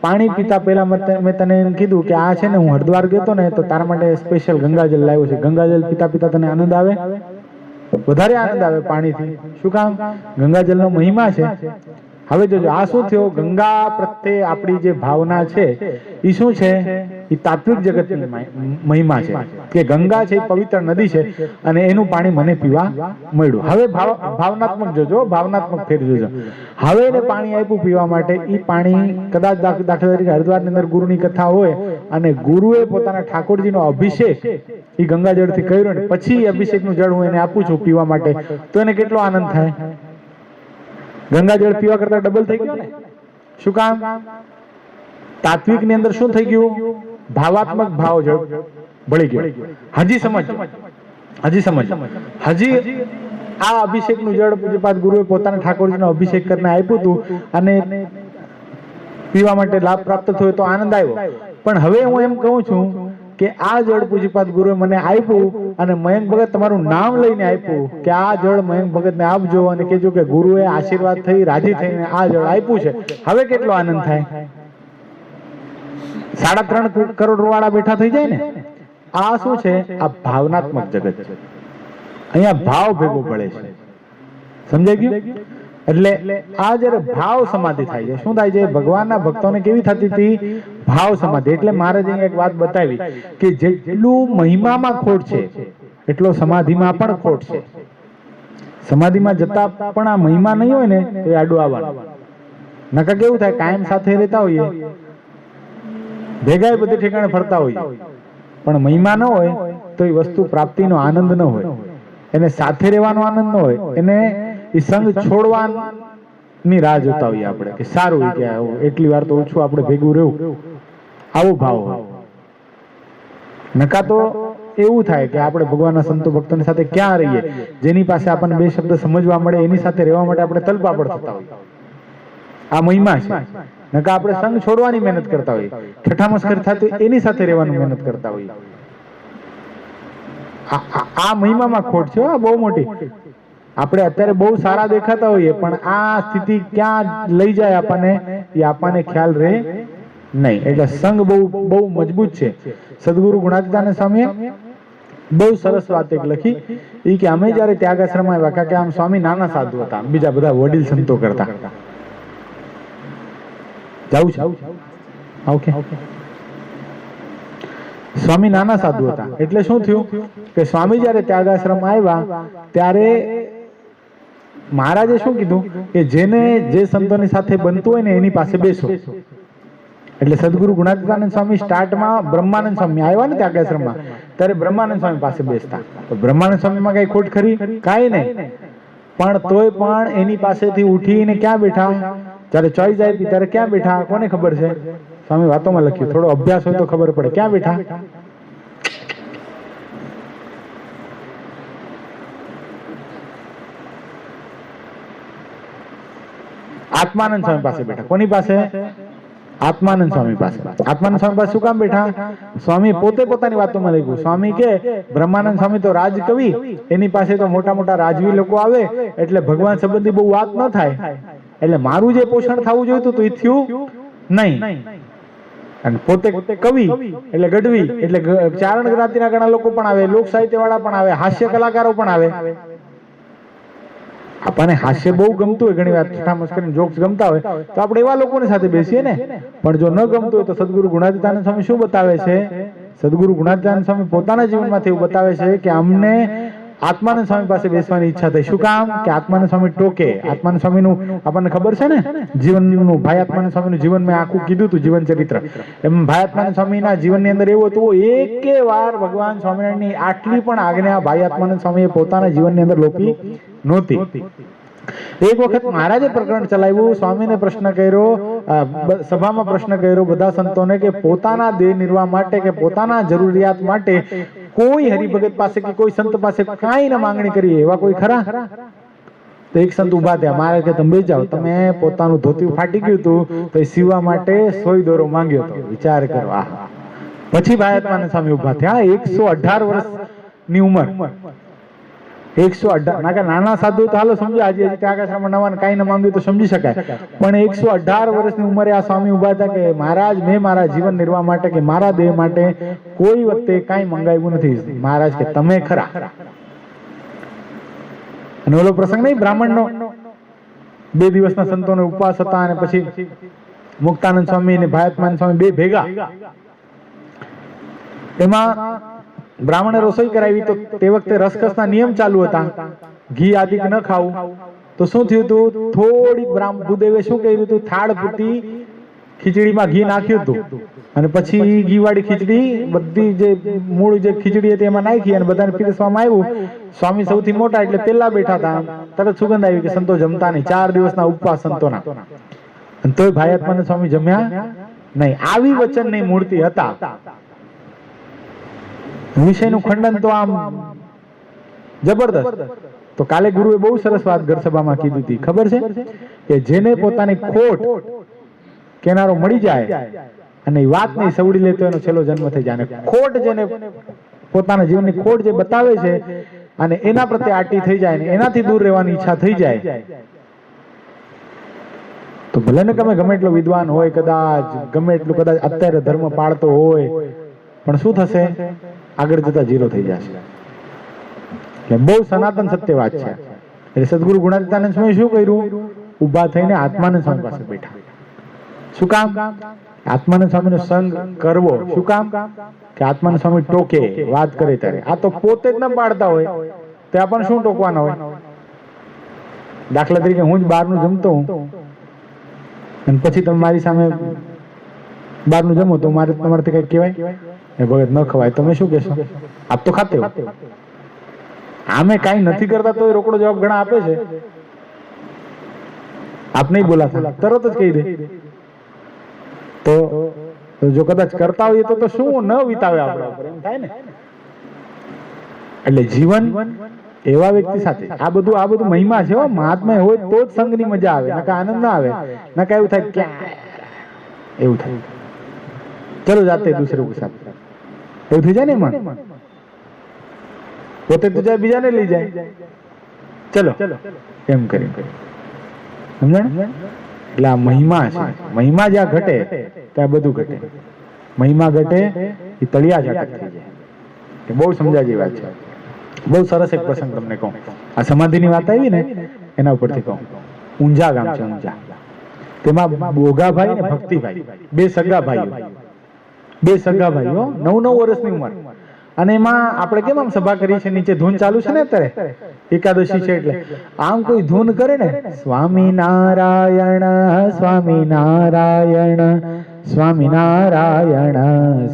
પાણી પીતા પહેલા મેં તને એમ કીધું કે આ છે ને હું હરિદ્વાર ગયો હતો ને, તો તારા માટે સ્પેશિયલ ગંગાજલ લાવ્યો છે. ગંગાજલ પીતા પીતા તને આનંદ આવે? વધારે આનંદ આવે પાણીથી. શું કામ? ગંગાજલનો મહિમા છે. હવે જોજો આ શું થયો? ગંગા પ્રત્યે આપણી જે ભાવના છે એ શું છે? એ તાત્વિક જગતની મહિમા છે કે ગંગા છે એ પવિત્ર નદી છે અને એનું પાણી મને પીવા મળ્યું. હવે ભાવનાત્મક જોજો, ભાવનાત્મક ફેર જોજો. હવે એને પાણી આપ્યું પીવા માટે, એ પાણી કદાચ દાખલા તરીકે હરિદ્વારની અંદર ગુરુની કથા હોય અને ગુરુએ પોતાના ઠાકોરજીનો અભિષેક એ ગંગાજળથી કર્યો ને પછી અભિષેકનું જળ હું એને આપું છું પીવા માટે, તો એને કેટલો આનંદ થાય? ગંગાજળ પીવા કરતા ડબલ થઈ ગયો ને. શું કામ? તાત્વિક ની અંદર શું થઈ ગયું? ભાવાત્મક ભાવ ભળી ગયો. હજી સમજ, હજી આ અભિષેક નું જળ પૂજ્યપાદ ગુરુએ પોતાના ઠાકોરજીનો અભિષેક કરીને આપ્યું હતું અને પીવા માટે લાભ પ્રાપ્ત થયો તો આનંદ આવ્યો. પણ હવે હું એમ કહું છું કે આ જળ પૂજ્યપાદ ગુરુએ મને આપ્યું અને મયંક ભગત તમારું નામ લઈને આપ્યું કે આ જળ મયંક ભગતને આપજો અને કહેજો કે ગુરુએ આશીર્વાદ થઈ રાજી થઈને આ જળ આપ્યું છે. હવે કેટલો આનંદ થાય? 3.5 કરોડ વાળા બેઠા થઈ જાય ને. આ શું છે? આ ભાવનાત્મક જગત છે. અહીંયા ભાવ ભેગો પડે છે. સમજાઈ ગયું? એટલે આ જયારે ભાવ સમાધિ થાય છે, શું થાય છે? ભગવાનના ભક્તોને કેવી થતી હતી? ભાવ સમાધિ. એટલે મહારાજે એક વાત બતાવી કે જેટલું મહિમામાં ખોટ છે એટલો સમાધિમાં પણ ખોટ છે. સમાધિમાં જતા પણ આ મહિમા નહીં હોય ને તો એ આડું આવવાનું. નકર કેવું થાય? કાયમ સાથે રહેતા હોઈએ, ભેગા બધે ઠેકાણે ફરતા હોઈએ, પણ મહિમા ન હોય તો એ વસ્તુ પ્રાપ્તિનો આનંદ ન હોય, એને સાથે રહેવાનો આનંદ ન હોય, એને એ સંગ છોડવાની રાહ જોતા હોઈએ આપણે કે સારું કે એટલી વાર તો ઓછું આપણે ભેગું રહેવું. આવો ભાવ હોય. નકા તો એવું થાય કે આપણે ભગવાનના સંતો ભક્તોની સાથે ક્યાં રહીએ, જેની પાસે આપણને 2 શબ્દ સમજવા મળે એની સાથે રહેવા માટે આપણે તલપાપડ થતા હોઈએ. આ મહિમા છે. નકા આપણે સંગ છોડવાની મહેનત કરતા હોઈએ, ઠઠ્ઠા મસ્કરી થતી એની સાથે રહેવાની મહેનત કરતા હોઈએ. આ મહિમામાં ખોટ છે બહુ મોટી. આપણે અત્યારે બહુ સારા દેખાતા હોઈએ પણ આ સ્થિતિ ક્યાં લઈ જાય આપણને એ આપણને ખ્યાલ રહે નહીં. એટલે સંગ બહુ મજબૂત છે. સદગુરુ ગુણાતીતાનંદ સ્વામીએ બહુ સરસ વાત એક લખી એ કે અમે જયારે ત્યાગાશ્રમમાં આવ્યા, કારણ કે આમ સ્વામી નાના સાધુ હતા, બીજા બધા વડીલ સંતો કરતા. જાવું છે? ઓકે. સ્વામી નાના સાધુ હતા એટલે શું થયું કે સ્વામી જયારે ત્યાગાશ્રમમાં આવ્યા ત્યારે મહારાજે શું કીધું કે જેને જે સંતોની સાથે બનતું હોય ને એની પાસે બેસો. એટલે સદગુરુ ગુણાતીતાનંદ સ્વામી સ્ટાર્ટમાં બ્રહ્માનંદ સ્વામી આવ્યા ને ત્યાગાશ્રમમાં ત્યારે બ્રહ્માનંદ સ્વામી પાસે બેસતા. તો બ્રહ્માનંદ સ્વામીમાં કઈ ખોટ ખરી? કાંઈ નહીં. પણ તોય પણ એની પાસેથી ઉઠીને ક્યાં બેઠા? જયારે ચોઈસ આવી ત્યારે ક્યાં બેઠા? કોને ખબર છે? સ્વામી વાતોમાં લખ્યું, થોડો અભ્યાસ હોય તો ખબર પડે. ક્યાં બેઠા? આત્માનંદ સ્વામી પાસે બેઠા. કોની પાસે? આત્માનંદ સ્વામી પાસે. આત્માનંદ સ્વામી પાસે શું કામ બેઠા? સ્વામી પોતે પોતાની વાતોમાં લખ્યું. સ્વામી કે બ્રહ્માનંદ સ્વામી તો રાજકવિ, એની પાસે તો મોટા મોટા રાજવી લોકો આવે એટલે ભગવાન સંબંધી બહુ વાત ન થાય, એટલે મારું જે પોષણ થવું જોઈતું તો એ થયું નહીં. અને પોતે કવિ એટલે ગઢવી એટલે ચારણ જ્ઞાતિના ઘણા લોકો પણ આવે, લોક સાહિત્ય વાળા પણ આવે, હાસ્ય કલાકારો પણ આવે. આપણને હાસ્ય બહુ ગમતું હોય, ઘણી વાર ઠઠામસ કરીને જોક્સ ગમતા હોય તો આપણે એવા લોકોની સાથે બેસીએ ને. પણ જો ન ગમતું હોય તો સદગુરુ ગુણાતીતાનંદ સ્વામી શું બતાવે છે? સદગુરુ ગુણાતીતાનંદ સ્વામી પોતાના જીવનમાંથી એવું બતાવે છે કે અમને આત્માનંદ સ્વામી પાસે બેસવાની ઈચ્છા થઈ. શું કામ? કે આત્માનંદ સ્વામી ટોકે. આત્માનંદ સ્વામીનું આપણને ખબર છે ને જીવનનું, ભાઈ આત્માનંદ સ્વામીનું જીવન મેં આખું કીધું હતું, જીવન ચરિત્ર. એમ ભાઈ આત્માનંદ સ્વામીના જીવનની અંદર એવું હતું, એકે વાર ભગવાન સ્વામિનારાયણની આટલી પણ આજ્ઞા ભાઈ આત્માનંદ સ્વામીએ પોતાના જીવનની અંદર લોપી નહોતી. એક વખત મહારાજે પ્રકરણ ચલાવ્યું, સ્વામીને પ્રશ્ન કર્યો, સભામાં પ્રશ્ન કર્યો બધા સંતોને કે પોતાના દેહ નિર્વાહ માટે કે પોતાના જરૂરિયાત માટે કોઈ હરિભગત પાસે કે કોઈ સંત પાસે કાંઈ ન માંગણી કરીએ એવા કોઈ ખરા? તો એક સંત ઉભા થયા. મહારાજ કે તમે જાઓ, તમે પોતાનું ધોતિયું ફાટી ગયું હતું તો એ સીવવા માટે સોય દોરો માંગ્યો હતો. વિચાર કરો. આ પછી ભાઈ આત્માનંદ સ્વામી ઉભા થયા. 118 વર્ષની ઉંમર, 118 ના કે નાના સાધુ તો હાલો સમજો, આજે ત્યાગાશ્રમમાં નવા કાંઈ ન માંગ્યું તો સમજી શકાય. પણ 118 વર્ષની ઉંમરે આ સ્વામી ઉભા હતા કે મહારાજ મેં મારા જીવન નિર્વાહ માટે કે મારા દેહ માટે કોઈ વખતે કાંઈ મંગાવ્યું નથી. મહારાજ કે તમે ખરા. અને ઓલો પ્રસંગ નહીં બ્રાહ્મણનો, 2 દિવસના સંતોને ઉપવાસ હતા અને પછી મુક્તાનંદ સ્વામી અને ભાયાત્માનંદ સ્વામી બે ભેગા. એમાં બ્રાહ્મણે રસોઈ કરાવી તો તે વખતે રસકસના નિયમ ચાલુ હતા, ઘી આદિક ન ખાવું. તો શું થયું હતું, થોડીક ભૂદેવે શું કર્યું હતું, થાળ પૂરતી ખીચડીમાં ઘી નાખ્યું હતું અને પછી ઘી વાળી ખીચડી બધી જે મૂળ જે ખીચડી હતી એમાં નાખી અને બધાને પીરસવામાં આવ્યું. સ્વામી સૌથી મોટા એટલે પેલા બેઠા હતા. તરત સુગંધ આવી કે સંતો જમતા નહીં, 4 દિવસના ઉપવાસ સંતોના. અને તોય ભાયાત્માનંદ સ્વામી જમ્યા નહીં. આવી વચનની મૂર્તિ હતા. વિષયનું ખંડન તો આમ જબરદસ્ત. તો કાલે ગુરુએ બહુ સરસ વાત ઘર સભામાં કીધી હતી, ખબર છે કે જેને પોતાની ખોટ કેનારો મળી જાય અને વાત નહીં સવડી લે તો એનો છેલ્લો જન્મ થઈ જાય. ખોટ જેને પોતાના જીવનની ખોટ જે બતાવે છે અને એના પ્રત્યે આટી થઈ જાય ને એનાથી દૂર રહેવાની ઈચ્છા થઈ જાય તો ભલે ને ગમે એટલો વિદ્વાન હોય, કદાચ ગમે એટલું કદાચ અત્યારે ધર્મ પાળતો હોય, પણ શું થશે, આગળ જતા ઝીરો થઈ જશે. એટલે બહુ સનાતન સત્ય વાત છે. એટલે સદગુરુ ગુણાતીતાનંદ સ્વામી શું કર્યું, ઉભા થઈને આત્માનંદ સ્વામી પાસે બેઠા. શું કામ? આત્માનંદ સ્વામીનો સંગ કરવો. શું કામ? કે આત્માનંદ સ્વામી ટોકે, વાત કરે ત્યારે. આ તો પોતે જ ન પાડતા હોય તો આપણને શું ટોકવાના હોય? દાખલા તરીકે હું જ બહારનું જમતો હું અને પછી તમે મારી સામે બહારનું જમો તો મારે તમારાથી કઈ કહેવાય એ ભગત ન ખવાય, તમે શું કહેશો? આપ તો ખાતે હો. આમે કાંઈ નથી કરતા તો રોકડો જવાબ ઘણા આપે છે. આપ નહીં બોલાતા, તરત જ કહી દે. તો જો કદાચ કરતા હોઈએ તો શું ન વિતાવે આપણા ઉપર, એમ થાય ને. એટલે જીવન એવા વ્યક્તિ સાથે આ બધું મહિમા છે. મહાત્મા હોય તો જ સંગની મજા આવે, નકા આનંદ ના આવે, નકા એવું થાય ક્યાં એવું થાય ચલો જાતે દૂસરે કે સાથ એવું થઈ જાય ને. એમાં પોતે તો જાય બીજાને લઈ જાય, ચલો એમ કરી સમજણ. એટલે આ મહિમા છે. મહિમા જ્યાં ઘટે ત્યાં બધું ઘટે. મહિમા ઘટે એ તળિયા ઝાટક થઈ જાય. એ બહુ સમજાય જેવી વાત છે. બહુ સરસ એક પ્રસંગ તમને કહું. આ સમાધિની વાત આવી ને એના ઉપરથી કહું. ઊંઝા ગામ છે, ઊંઝા. તેમાં બોગાભાઈ ને ભક્તિભાઈ, બે સગા ભાઈઓ, 9 વર્ષની ઉંમર. અને એમાં આપણે કેમ આમ સભા કરી છે, નીચે ધૂન ચાલુ છે ને અત્યારે એકાદશી છે એટલે આમ કોઈ ધૂન કરે ને, સ્વામિનારાયણ સ્વામિનારાયણ સ્વામિનારાયણ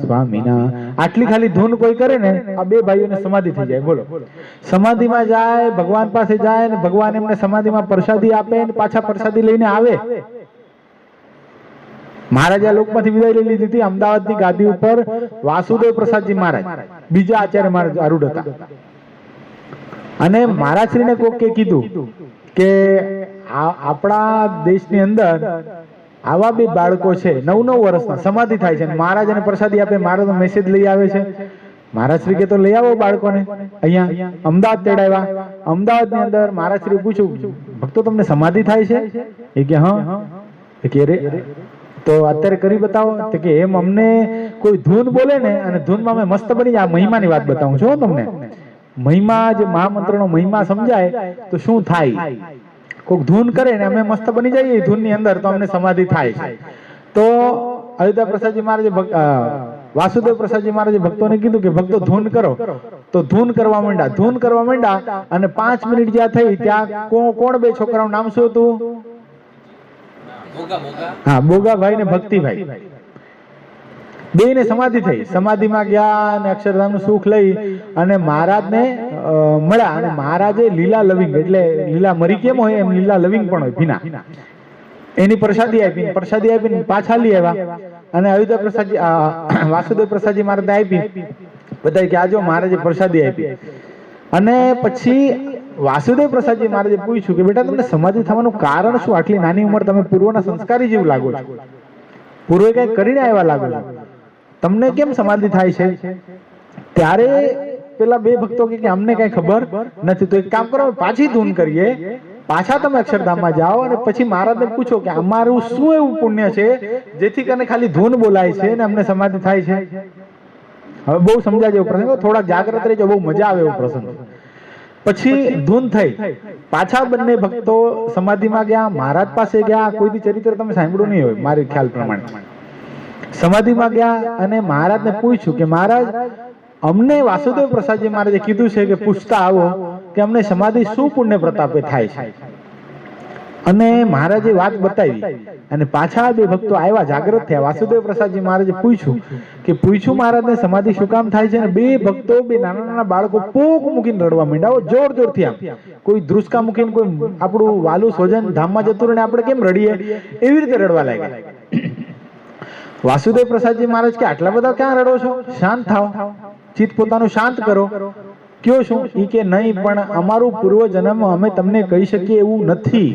સ્વામિનારાયણ, આટલી ખાલી ધૂન કોઈ કરે ને, આ બે ભાઈઓને સમાધિ થઈ જાય. બોલો, સમાધિમાં જાય, ભગવાન પાસે જાય ને ભગવાન એમને સમાધિમાં પ્રસાદી આપે ને પાછા પ્રસાદી લઈને આવે. મહારાજે આ લોકમાંથી વિદાય લઈ લીધી હતી. અમદાવાદની ગાદી ઉપર વાસુદેવ પ્રસાદજી મહારાજ બીજા આચાર્ય મહારાજ આરૂઢ હતા. અને મહારાજશ્રીને કોકે કીધું કે આપણા દેશની અંદર આવા બે બાળકો છે 9 વર્ષના, સમાધિ થાય છે, મહારાજ એને પ્રસાદી આપે, મહારાજ મેસેજ લઈ આવે છે. મહારાજશ્રી કે તો લઈ આવો બાળકોને અહીંયા અમદાવાદ તેડાવ્યા. અમદાવાદની અંદર મહારાજશ્રી પૂછ્યું, ભક્તો તમને સમાધિ થાય છે? એ કે હા. એ કે રે તો અત્યારે કરી બતાવો. તો કે એમ અમને કોઈ ધૂન બોલે ને અને ધૂનમાં અમે મસ્ત બની જાય. આ મહિમાની વાત બતાવું છું તમને. મહિમા જે મહામંત્રનો મહિમા સમજાય તો શું થાય? કોઈક ધૂન કરે ને અમે મસ્ત બની જઈએ ધૂનની અંદર તો અમને સમાધિ થાય છે. તો અયોધ્યા પ્રસાદજી મહારાજે વાસુદેવ પ્રસાદજી મહારાજે ભક્તોને કીધું કે ભક્તો ધૂન કરો. તો ધૂન કરવા માંડ્યા અને 5 મિનિટ જ્યાં થઈ ત્યાં કોણ બે છોકરાનું નામ શું હતું? હા, બોગાભાઈ ને ભક્તિભાઈ. બે ને સમાધિ થઈ. સમાધિમાં ગયા અને અક્ષરધામનું સુખ લઈ અને મહારાજને મળ્યા. અને મહારાજે લીલા લવિંગ એટલે લીલા મરી કેમ હોય એમ લીલા લવિંગ પણ હોય ભીના, એની પ્રસાદી આપીને પાછા લઈ આવ્યા. અને અયોધ્યા પ્રસાદજી વાસુદેવ પ્રસાદજી મહારાજે આપી. બધાય કે આજો મહારાજે પ્રસાદી આપી. અને પછી વાસુદેવ પ્રસાદજી મહારાજે પૂછ્યું કે બેટા તમને સમાધિ થવાનું કારણ શું? આટલી નાની ઉંમર તમે પૂર્વના સંસ્કારી જેવું લાગો છો, પૂર્વે કઈ કરીને આવ્યા લાગો છો, તમને કેમ સમાધિ થાય છે? ત્યારે પેલા બે ભક્તો કે અમને કઈ ખબર નથી. તો એક કામ કરો, પાછી ધૂન કરીએ, પાછા તમે અક્ષરધામમાં જાઓ અને પછી મહારાજને પૂછો કે અમારું શું એવું પુણ્ય છે જેથી કરીને ખાલી ધૂન બોલાય છે અને અમને સમાધિ થાય છે. હવે બહુ સમજાય જેવો પ્રસંગ, થોડા જાગ્રત રહેજો, બહુ મજા આવે એવો પ્રસંગ. પછી ધૂન થઈ, પાછા બંને ભક્તો સમાધિમાં ગયા, મહારાજ પાસે ગયા. કોઈથી ચરિત્ર તમે સાંભળ્યું નહીં હોય મારી ખ્યાલ પ્રમાણે. સમાધિમાં ગયા અને મહારાજને પૂછ્યું કે મહારાજ અમને વાસુદેવ પ્રસાદજી મહારાજે કીધું છે કે પૂછતા આવો કે અમને સમાધિ શું પુણ્ય પ્રતાપે થાય છે. અને મહારાજે વાત બતાવી અને પાછા બે ભક્તો આવ્યા, જાગૃત થયા. વાસુદેવ પ્રસાદજી મહારાજે પૂછ્યું મહારાજને સમાધિ શું કામ થાય છે? અને બે ભક્તો, બે નાના નાના બાળકો પોક મૂકીને રડવા માંડ્યા, જોર જોરથી. આમ કોઈ ધ્રુસકા મૂકીને કોઈ આપણું વાલું સ્વજન ધામમાં જતું રહે આપણે કેમ રડીએ એવી રીતે રડવા લાગ્યા. વાસુદેવ પ્રસાદજી મહારાજ કે આટલા બધા ક્યાં રડો છો? શાંત થાઓ, ચિત્ત પોતાનું શાંત કરો. કયો શું? ઈ કે નહીં, પણ અમારું પૂર્વ જન્મ અમે તમને કહી શકીએ એવું નથી.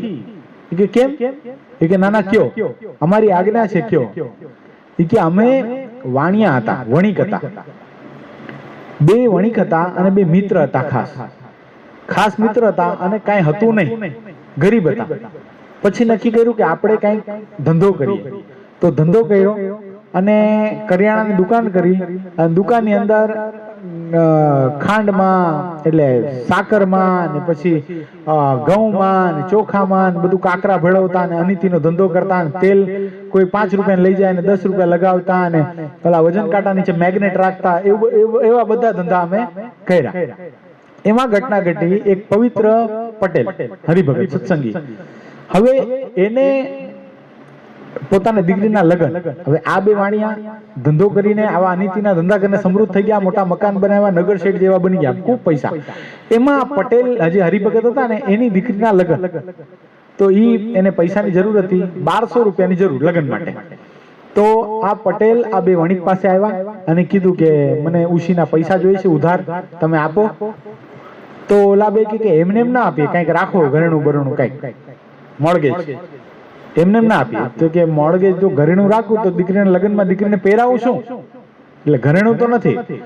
કે કેમ? એ કે ના કયો, અમારી આજ્ઞા છે કયો. એ કે અમે વાણિયા હતા, વણિક હતા, બે વણિક હતા અને બે મિત્ર હતા. ખાસ મિત્ર હતા અને કાંઈ હતું નહીં, ગરીબ હતા. પછી નક્કી કર્યું કે આપણે કાંઈક ધંધો કરીએ. તો ધંધો કર્યો અને કરિયાણાની દુકાન કરી. અને દુકાનની અંદર ખાંડમાં એટલે સાકરમાં ને પછી ઘઉંમાં ને ચોખામાં બધું કાકરા ભેળવતા અને અનિતિનો ધંધો કરતા. તેલ કોઈ 5 રૂપિયા લઈ જાય અને 10 રૂપિયા લગાવતા અને પેલા વજન કાંટા નીચે મેગ્નેટ રાખતા. એવા બધા ધંધા અમે કર્યા. એમાં ઘટના ઘટી, એક પવિત્ર પટેલ હરિભગત સત્સંગી, હવે એને પોતાની દીકરીના લગ્ન. હવે આ બે વાણિયા ધંધો કરીને આવા અનિતિના ધંધા કરીને સમૃદ્ધ થઈ ગયા, મોટા મકાન બનાવ્યા, નગર શેઠ જેવા બની ગયા, ખૂબ પૈસા. એમાં પટેલ હજી હરિભગત હતા ને, એની દીકરીના લગ્ન. તો એને પૈસાની જરૂર હતી, 1200 રૂપિયાની જરૂર લગ્ન માટે. તો આ પટેલ આ બે વણિક પાસે આવ્યા અને કીધું કે મને ઉશીના પૈસા જોઈએ છે, ઉધાર તમે આપો. તો ઓલા બે કે એમને એમ ના આપીએ, કંઈક રાખો, ઘરેણું બરણું કંઈક, મોર્ગેજ. એમને ના આપીએ. તો કે મોર્ગેજ જો ઘરેણું રાખું તો દીકરીના લગ્નમાં દીકરીને પહેરાવું શું, એટલે ઘરેણું તો નથી.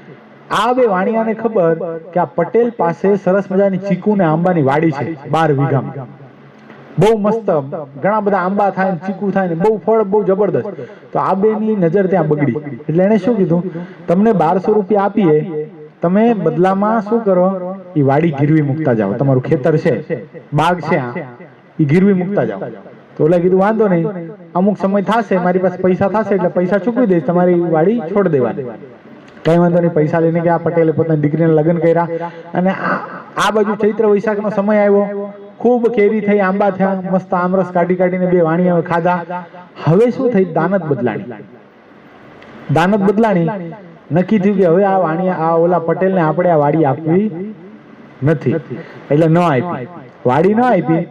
આ બે વાણિયાને ખબર કે આ પટેલ પાસે સરસ મજાની ચીકુ ને આંબાની વાડી છે 12 વીઘામાં, બહુ મસ્ત, ઘણા બધા આંબા થાય, ચીકુ થાય ને બહુ ફળ બહુ જબરદસ્ત. તો આ બેની નજર ત્યાં બગડી. એટલે એને શું કીધું, તમને 1200 રૂપિયા આપીએ, તમે બદલામાં શું કરો, એ વાડી ગીરવી મૂકતા જાઓ, તમારું ખેતર છે, બાગ છે, એ ગીરવી મૂકતા જાઓ. તો ઓલા કીધું વાંધો નહીં, અમુક સમય થશે, મારી પાસે પૈસા થશે એટલે પૈસા ચૂકવી દઈશ, તમારી વાડી છોડ દેવાની. કઈ વાંધો નહીં. પૈસા લઈને ગયા. પટેલે પોતાની દીકરીને લગ્ન કર્યા. અને આ બાજુ ચૈત્ર વૈશાખનો સમય આવ્યો, ખૂબ કેરી થઈ, આંબા થયા, મસ્ત આમરસ કાઢી કાઢીને બે વાણિયાઓ ખાધા. હવે શું થઈ, દાનત બદલાણી. નક્કી થયું કે હવે આ વાણિયા આ ઓલા પટેલને આપણે આ વાડી આપવી નથી, એટલે ન આપી, વાડી ન આપી.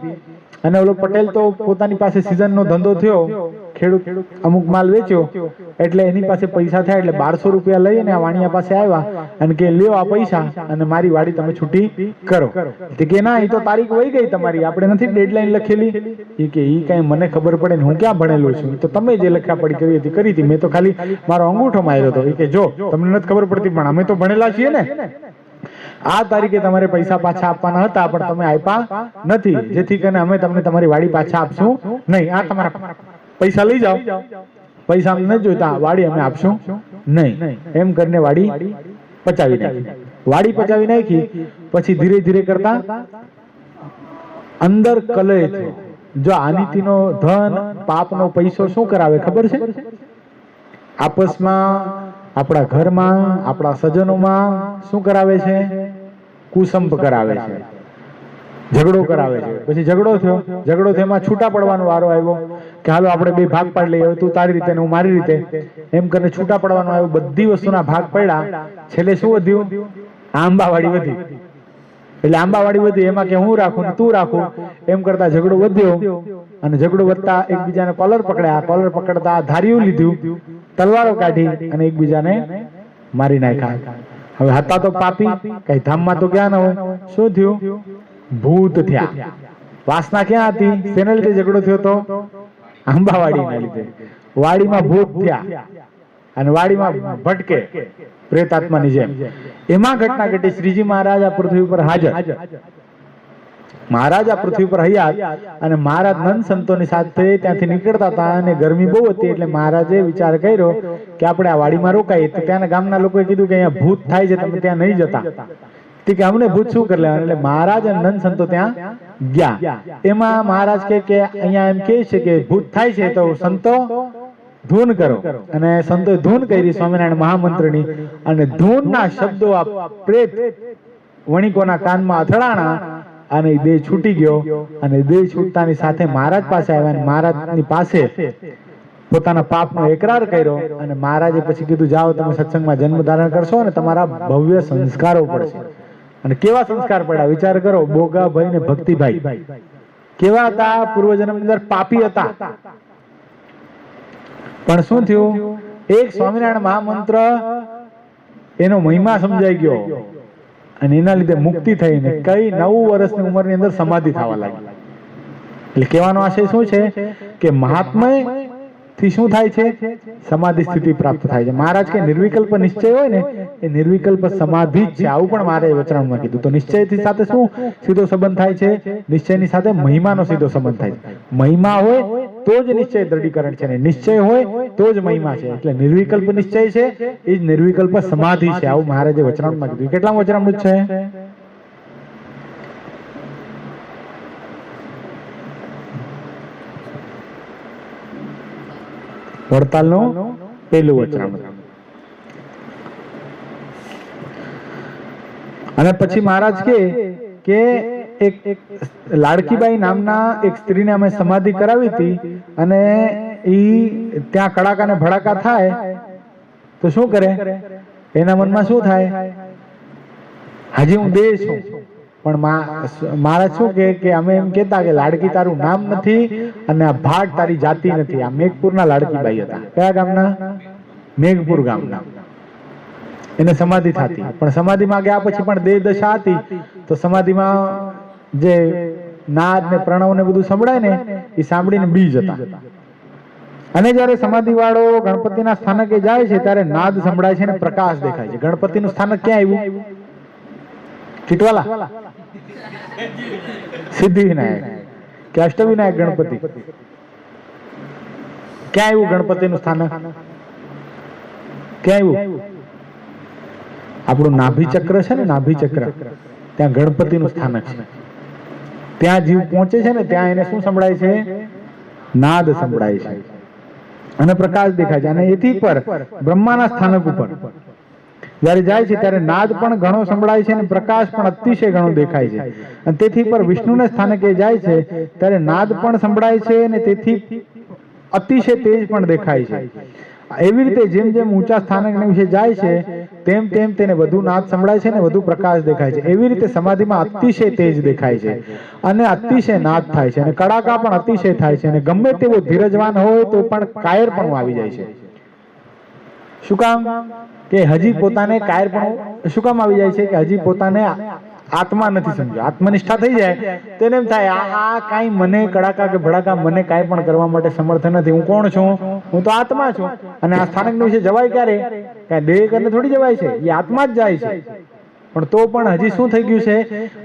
અને ઓલો પટેલ તો પોતાની પાસે સીઝનનો ધંધો થયો, ખેડૂત અમુક માલ વેચ્યો, એટલે એની પાસે પૈસા થયા. એટલે 1200 રૂપિયા લઈને આ વાણિયા પાસે આવ્યા અને કે લ્યો આ પૈસા અને મારી વાડી તમે છૂટી કરો. કે ના, એ તો તારીખ વહી ગઈ તમારી, આપણે નથી ડેડલાઈન લખેલી. એ કે ઈ કઈ મને ખબર પડે ને, હું ક્યાં ભણેલો છું, તો તમે જે લખ્યા પડી કરી હતી, મેં તો ખાલી મારો અંગૂઠો માર્યો હતો. એ કે જો તમને નથી ખબર પડતી, પણ અમે તો ભણેલા છીએ ને, આ તારીખે તમારે પૈસા પાછા આપવાના હતા પણ તમે આપ્યા નથી, જેથી કરીને અમે તમને તમારી વાડી પાછા આપશું નહીં. આ તમારા પૈસા લઈ જાઓ, પૈસા અમને નથી જોઈતા, વાડી અમે આપશું નહીં. એમ કરીને વાડી પચાવી નાખી. વાડી પચાવી નાખી, પછી ધીરે ધીરે કરતા અંદર કલય થયો. જો આનીતિનો ધન પાપનો પૈસો શું કરાવે ખબર છે? આપસમાં, આપણા ઘરમાં, આપણા સજ્જનોમાં શું કરાવે છે? કુસંપ કરાવે છે, ઝઘડો કરાવે છે. પછી ઝઘડો થયો, એમાં છૂટા પડવાનો વારો આવ્યો કે હાલો આપણે બે ભાગ પાડી લઈએ, તું તારી રીતે ને હું મારી રીતે, એમ કરીને છૂટા પડવાનો આવ્યો. બધી વસ્તુના ભાગ પડ્યા. છેલ્લે શું વધ્યું? આંબાવાડી વધી. એટલે આંબાવાડી વધી, એમાં કે હું રાખું ને તું રાખું, એમ કરતા ઝઘડો વધ્યો. અને ઝઘડો વધતા એકબીજાને કોલર પકડ્યા, કોલર પકડતા ધાર્યું લીધું, તલવારો કાઢી અને એકબીજાને મારી નાખ્યા. હવે હતા તો પાપી, કઈ ધામમાં તો ક્યાં ન હોય. શું થયું? ભૂત થયા. વાસના ક્યાં હતી? શેના લીધે ઝઘડો થયો તો? આંબાવાડીના લીધે. વાડીમાં ભૂત થયા અને વાડીમાં ભટકે પ્રેતાત્માની જેમ. એમાં ઘટના ઘટી. શ્રીજી મહારાજ આ પૃથ્વી ઉપર હાજર. મહારાજ આ પૃથ્વી પર હયાત અને મહારાજ નંદ સંતોની સાથે ત્યાંથી નીકળતા હતા અને ગરમી બહુ હતી, એટલે મહારાજે વિચાર કર્યો કે આપણે આ વાડીમાં રોકાઈએ. તો ત્યાંના ગામના લોકોએ કીધું કે અહીંયા ભૂત થાય છે, તમે ત્યાં નહીં જતા. કે અમને ભૂત શું કરી લેવાનું? એટલે મહારાજ અને નંદ સંતો ત્યાં ગયા. એમાં મહારાજ કે અહીંયા એમ કે છે કે ભૂત થાય છે તો સંતો ધૂન કરો. અને સંતોએ ધૂન કરી સ્વામિનારાયણ મહામંત્રની, અને ધૂનના શબ્દો આ પ્રેત વણિકોના કાનમાં અથડાણા અને દેહ છૂટી ગયો. અને દેહ છૂટતાની સાથે મહારાજ પાસે આવ્યા અને મહારાજની પાસે પોતાના પાપનો એકરાર કર્યો. અને મહારાજે પછી કીધું જાઓ તમે સત્સંગમાં જન્મ ધારણ કરશો અને તમારા ભવ્ય સંસ્કારો પડશે. અને કેવા સંસ્કાર પડ્યા વિચાર કરો. બોગાભાઈ ને ભક્તિભાઈ કેવા હતા? પૂર્વજન્મની અંદર પાપી હતા, પણ શું થયું? એક સ્વામિનારાયણ મહામંત્ર એનો મહિમા સમજાઈ ગયો અને એના લીધે મુક્તિ થઈને કઈ 9 વર્ષની ઉંમરની અંદર સમાધિ થવા લાગી. એટલે કહેવાનો આશય શું છે કે મહાત્મય થી શું થાય છે? સમાધિ સ્થિતિ પ્રાપ્ત થાય છે. મહારાજ કે નિર્વિકલ્પ નિશ્ચય હોય ને, એ નિર્વિકલ્પ સમાધિ જ છે. આવું પણ મારે વચનામાં કીધું. તો નિશ્ચયથી સાથે શું સીધો સંબંધ થાય છે? નિશ્ચયની સાથે મહિમાનો સીધો સંબંધ થાય છે. મહિમા હોય તો જ નિશ્ચય દ્રઢીકરણ છે, ને નિશ્ચય હોય તો જ મહિમા છે. એટલે નિર્વિકલ્પ નિશ્ચય છે, એ જ નિર્વિકલ્પ સમાધિ છે. આવું મહારાજે વચનામાં કીધું. કેટલા વચનામૃત છે? વડતાલનું પહેલું વચનામૃત. અને પછી મહારાજ કે એક લાડકીબાઈ નામના એક સ્ત્રીને અમે સમાધિ કરાવી હતી, અને ઈ ત્યાં કડાકા ને ભડાકા થાય તો શું કરે? એના મનમાં શું થાય? હજી હું દેહ છું, પણ મહારાજ શું કે અમે એમ કેતા કે લાડકી તારું નામ નથી અને આ ભાટ તારી જાતિ નથી. આ મેઘપુરના લાડકીબાઈ હતા. કયા ગામના? મેઘપુર ગામના. એને સમાધિ થતી, પણ સમાધિમાં ગયા પછી પણ દેહ દશા હતી. તો સમાધિમાં જે નાદ ને પ્રણવ ને બધું સંભળાય ને, એ સાંભળીને બી જતા. અને જયારે સમાધિ વાળો ગણપતિના સ્થાનકે જાય છે ત્યારે નાદ સંભળાય છે અને પ્રકાશ દેખાય છે. ગણપતિનું સ્થાનક ક્યાં આવ્યું? ચીટવાલા, સિદ્ધિવિનાયક કે અષ્ટવિનાયક ગણપતિ? ક્યાં આવ્યું ગણપતિનું સ્થાનક? ક્યાં આવ્યું? આપણું નાભી ચક્ર છે ને, નાભી ચક્ર, ત્યાં ગણપતિનું સ્થાનક છે. ત્યાં જીવ પહોંચે છે ને, ત્યાં એને શું સંભળાય છે? નાદ સંભળાય છે અને પ્રકાશ દેખાય છે. અને એથી પર બ્રહ્માના સ્થાનક ઉપર જયારે જાય છે ત્યારે નાદ પણ ઘણો સંભળાય છે અને પ્રકાશ પણ અતિશય ઘણો દેખાય છે. અને તેથી પર વિષ્ણુના સ્થાનકે જાય છે ત્યારે નાદ પણ સંભળાય છે અને તેથી અતિશય તેજ પણ દેખાય છે. એવી રીતે જેમ જેમ ઊંચા સ્થાનક વિશે જાય છે તેમ તેમ તેને વધુ નાદ સંભળાય છે અને વધુ પ્રકાશ દેખાય છે. એવી રીતે સમાધિમાં અતિશય તેજ દેખાય છે અને અતિશય નાદ થાય છે અને કડાકા પણ અતિશય થાય છે. અને ગમે તેવો ધીરજવાન હોય તો પણ કાયર પણ આવી જાય છે. શું કામ? કે હજી પોતાને કાયર પણ શું કામ આવી જાય છે? કે હજી પોતાને આત્મા નથી સમજ્યો. આત્મનિષ્ઠા થઈ જાય તો એને એમ થાય આ કાંઈ મને કડાકા કે ભડાકા મને કાંઈ પણ કરવા માટે સમર્થ નથી. હું કોણ છું? હું તો આત્મા છું. અને આ સ્થાનક વિશે જવાય ક્યારે? કાંઈ દેહ કરીને થોડી જવાય છે, એ આત્મા જ જાય છે. પણ તો પણ હજી શું થઈ ગયું છે?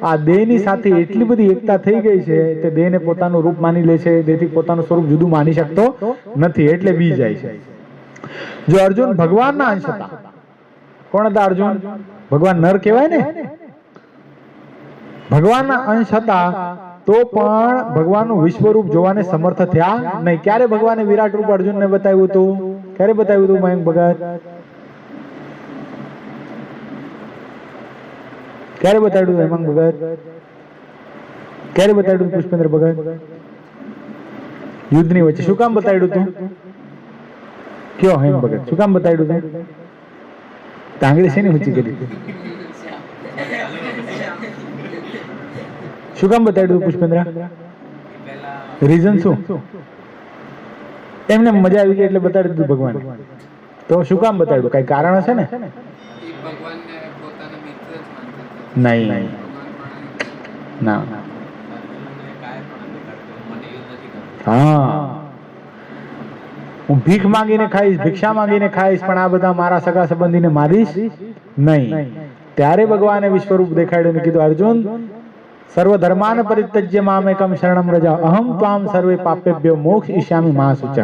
આ દેહની સાથે એટલી બધી એકતા થઈ ગઈ છે કે દેહને પોતાનું રૂપ માની લે છે, દેહથી પોતાનું સ્વરૂપ જુદું માની શકતો નથી, એટલે બી જાય છે. જો અર્જુન ભગવાનના અંશ હતા કોણ હતા અર્જુન? ભગવાન નર કહેવાય ને, ભગવાનના અંશ હતા તો પણ ભગવાનનું વિશ્વરૂપ જોવાને સમર્થ થયા નહીં. ક્યારે ભગવાને વિરાટ રૂપ અર્જુનને બતાવ્યું હતું? ક્યારે બતાવ્યું હતું મયંક ભગત? ક્યારે બતાવ્યું હતું હેમાંગ ભગત? ક્યારે બતાવ્યું હતું પુષ્પેન્દ્ર ભગત? યુદ્ધની વચ્ચે. શું કામ બતાવ્યું હતું? કયો હેમ ભગત, શું કામ બતાવ્યું હતું? તાંગડી શેની ઊંચી કરી હતી? શું કામ બતાવ્યું હતું પુષ્પેન્દ્ર? રીઝન શું? એમને મજા આવી ગઈ એટલે બતાવી દીધું ભગવાન. તો શું કામ બતાવ્યું? કઈ કારણ હશે ને? નહીં, ના. હા, હું ભીખ માંગીને ખાઈશ, ભિક્ષા માંગીને ખાઈશ, પણ આ બધા મારા સગા સંબંધીને મારીશ નહીં. ત્યારે ભગવાને વિશ્વરૂપ દેખાડ્યું ને કીધું, અર્જુન સર્વ ધર્માન પરિત્યજ્ય મામેકમ શરણમ રજા અહમ ત્વામ સર્વે પાપેભ્યો મોક્ષયિષ્યામિ મા શુચઃ.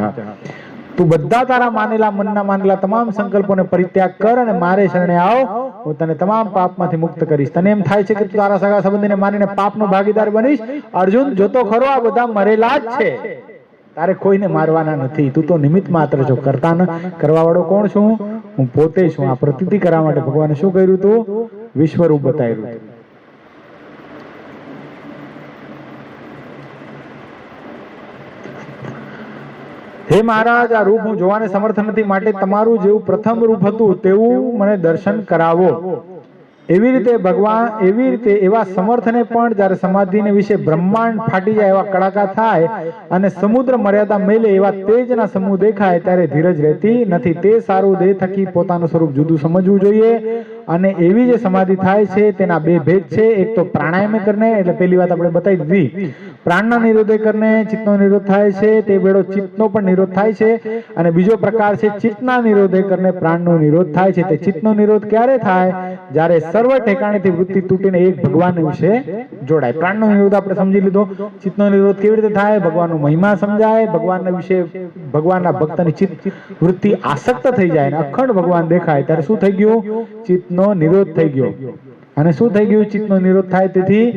તું બધા તારા માનેલા મનના માનેલા તમામ સંકલ્પોને પરિત્યાગ કર અને મારે શરણે આવ, હું તને તમામ પાપમાંથી મુક્ત કરીશ. તને એમ થાય છે કે તું તારા સગા સંબંધીને માનીને પાપનો ભાગીદાર બનીશ? અર્જુન જોતો ખરો, આ બધા મરેલા જ છે, તારે કોઈને મારવાના નથી. તું તો નિમિત્ત માત્ર છો, કરતા ન કરવા વાળો કોણ છું? હું પોતે છું. આ પ્રતીતિ કરવા માટે ભગવાને શું કર્યું હતું? વિશ્વરૂપ બતાવ્યું. હે મહારાજ, આ રૂપ હું જોવાને સમર્થ નથી, માટે તમારું જેવું પ્રથમ રૂપ હતું તેવું મને દર્શન કરાવો. એવી રીતે ભગવાન એવા સમર્થને પણ જ્યારે સમાધિને વિશે બ્રહ્માંડ ફાટી જાય, એવા કડાકા થાય અને સમુદ્ર મર્યાદા મેલે એવા તેજના સમૂહ દેખાય ત્યારે ધીરજ રહેતી નથી. તે સારું દેહ થકી પોતાનું સ્વરૂપ જુદું સમજવું જોઈએ. અને એવી જે સમાધિ થાય છે તેના બે ભેદ છે. એક તો પ્રાણાયામ કરને, એટલે પેલી વાત આપણે બતાવી દીધી, પ્રાણના નિરોધે કરને ચિત્તનો નિરોધ થાય છે, તે બેડો ચિત્તનો પણ નિરોધ થાય છે. અને બીજો પ્રકાર છે ચિત્તના નિરોધે કરને પ્રાણનો નિરોધ થાય છે. તે ચિત્તનો નિરોધ ક્યારે થાય? જ્યારે સર્વ ઠેકાણેથી વૃત્તિ તૂટીને એક ભગવાન વિશે જોડાય. પ્રાણનો નિરોધ આપણે સમજી લીધો. ચિત્તનો નિરોધ કેવી રીતે થાય? ભગવાનનો મહિમા સમજાય, ભગવાનના વિશે ભગવાનના ભક્તની ચિત્ત વૃત્તિ આસક્ત થઈ જાય અને અખંડ ભગવાન દેખાય ત્યારે શું થઈ ગયું? ચિત્તનો નિરોધ થઈ ગયો. અને શું થઈ ગયું? ચિત્તનો નિરોધ થાય તેથી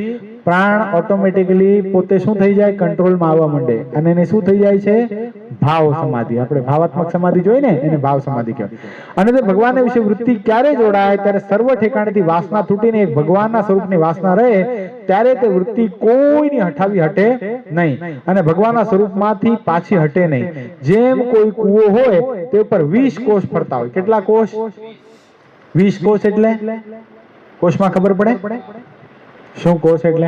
પ્રાણ ઓટોમેટિકલી પોતે શું થઈ જાય? કંટ્રોલમાં આવવા માંડે. અને એને શું થઈ જાય છે? ભાવ સમાધિ. આપણે ભાવાત્મક સમાધિ જોઈ ને, એને ભાવ સમાધિ કહેવાય. અને તે ભગવાન વિશે વૃત્તિ ક્યારે જોડાય? ત્યારે સર્વ ઠેકાણેથી વાસના તૂટીને એક ભગવાનના સ્વરૂપની વાસના રહે ત્યારે તે વૃત્તિ કોઈની હટાવી હટે નહીં અને ભગવાનના સ્વરૂપમાંથી પાછી હટે નહીં. જેમ કોઈ કૂવો હોય તે ઉપર 20 કોષ ફરતા હોય. કેટલા કોષ? 20 કોષ. એટલે કોષમાં ખબર પડે શું કોષ એટલે?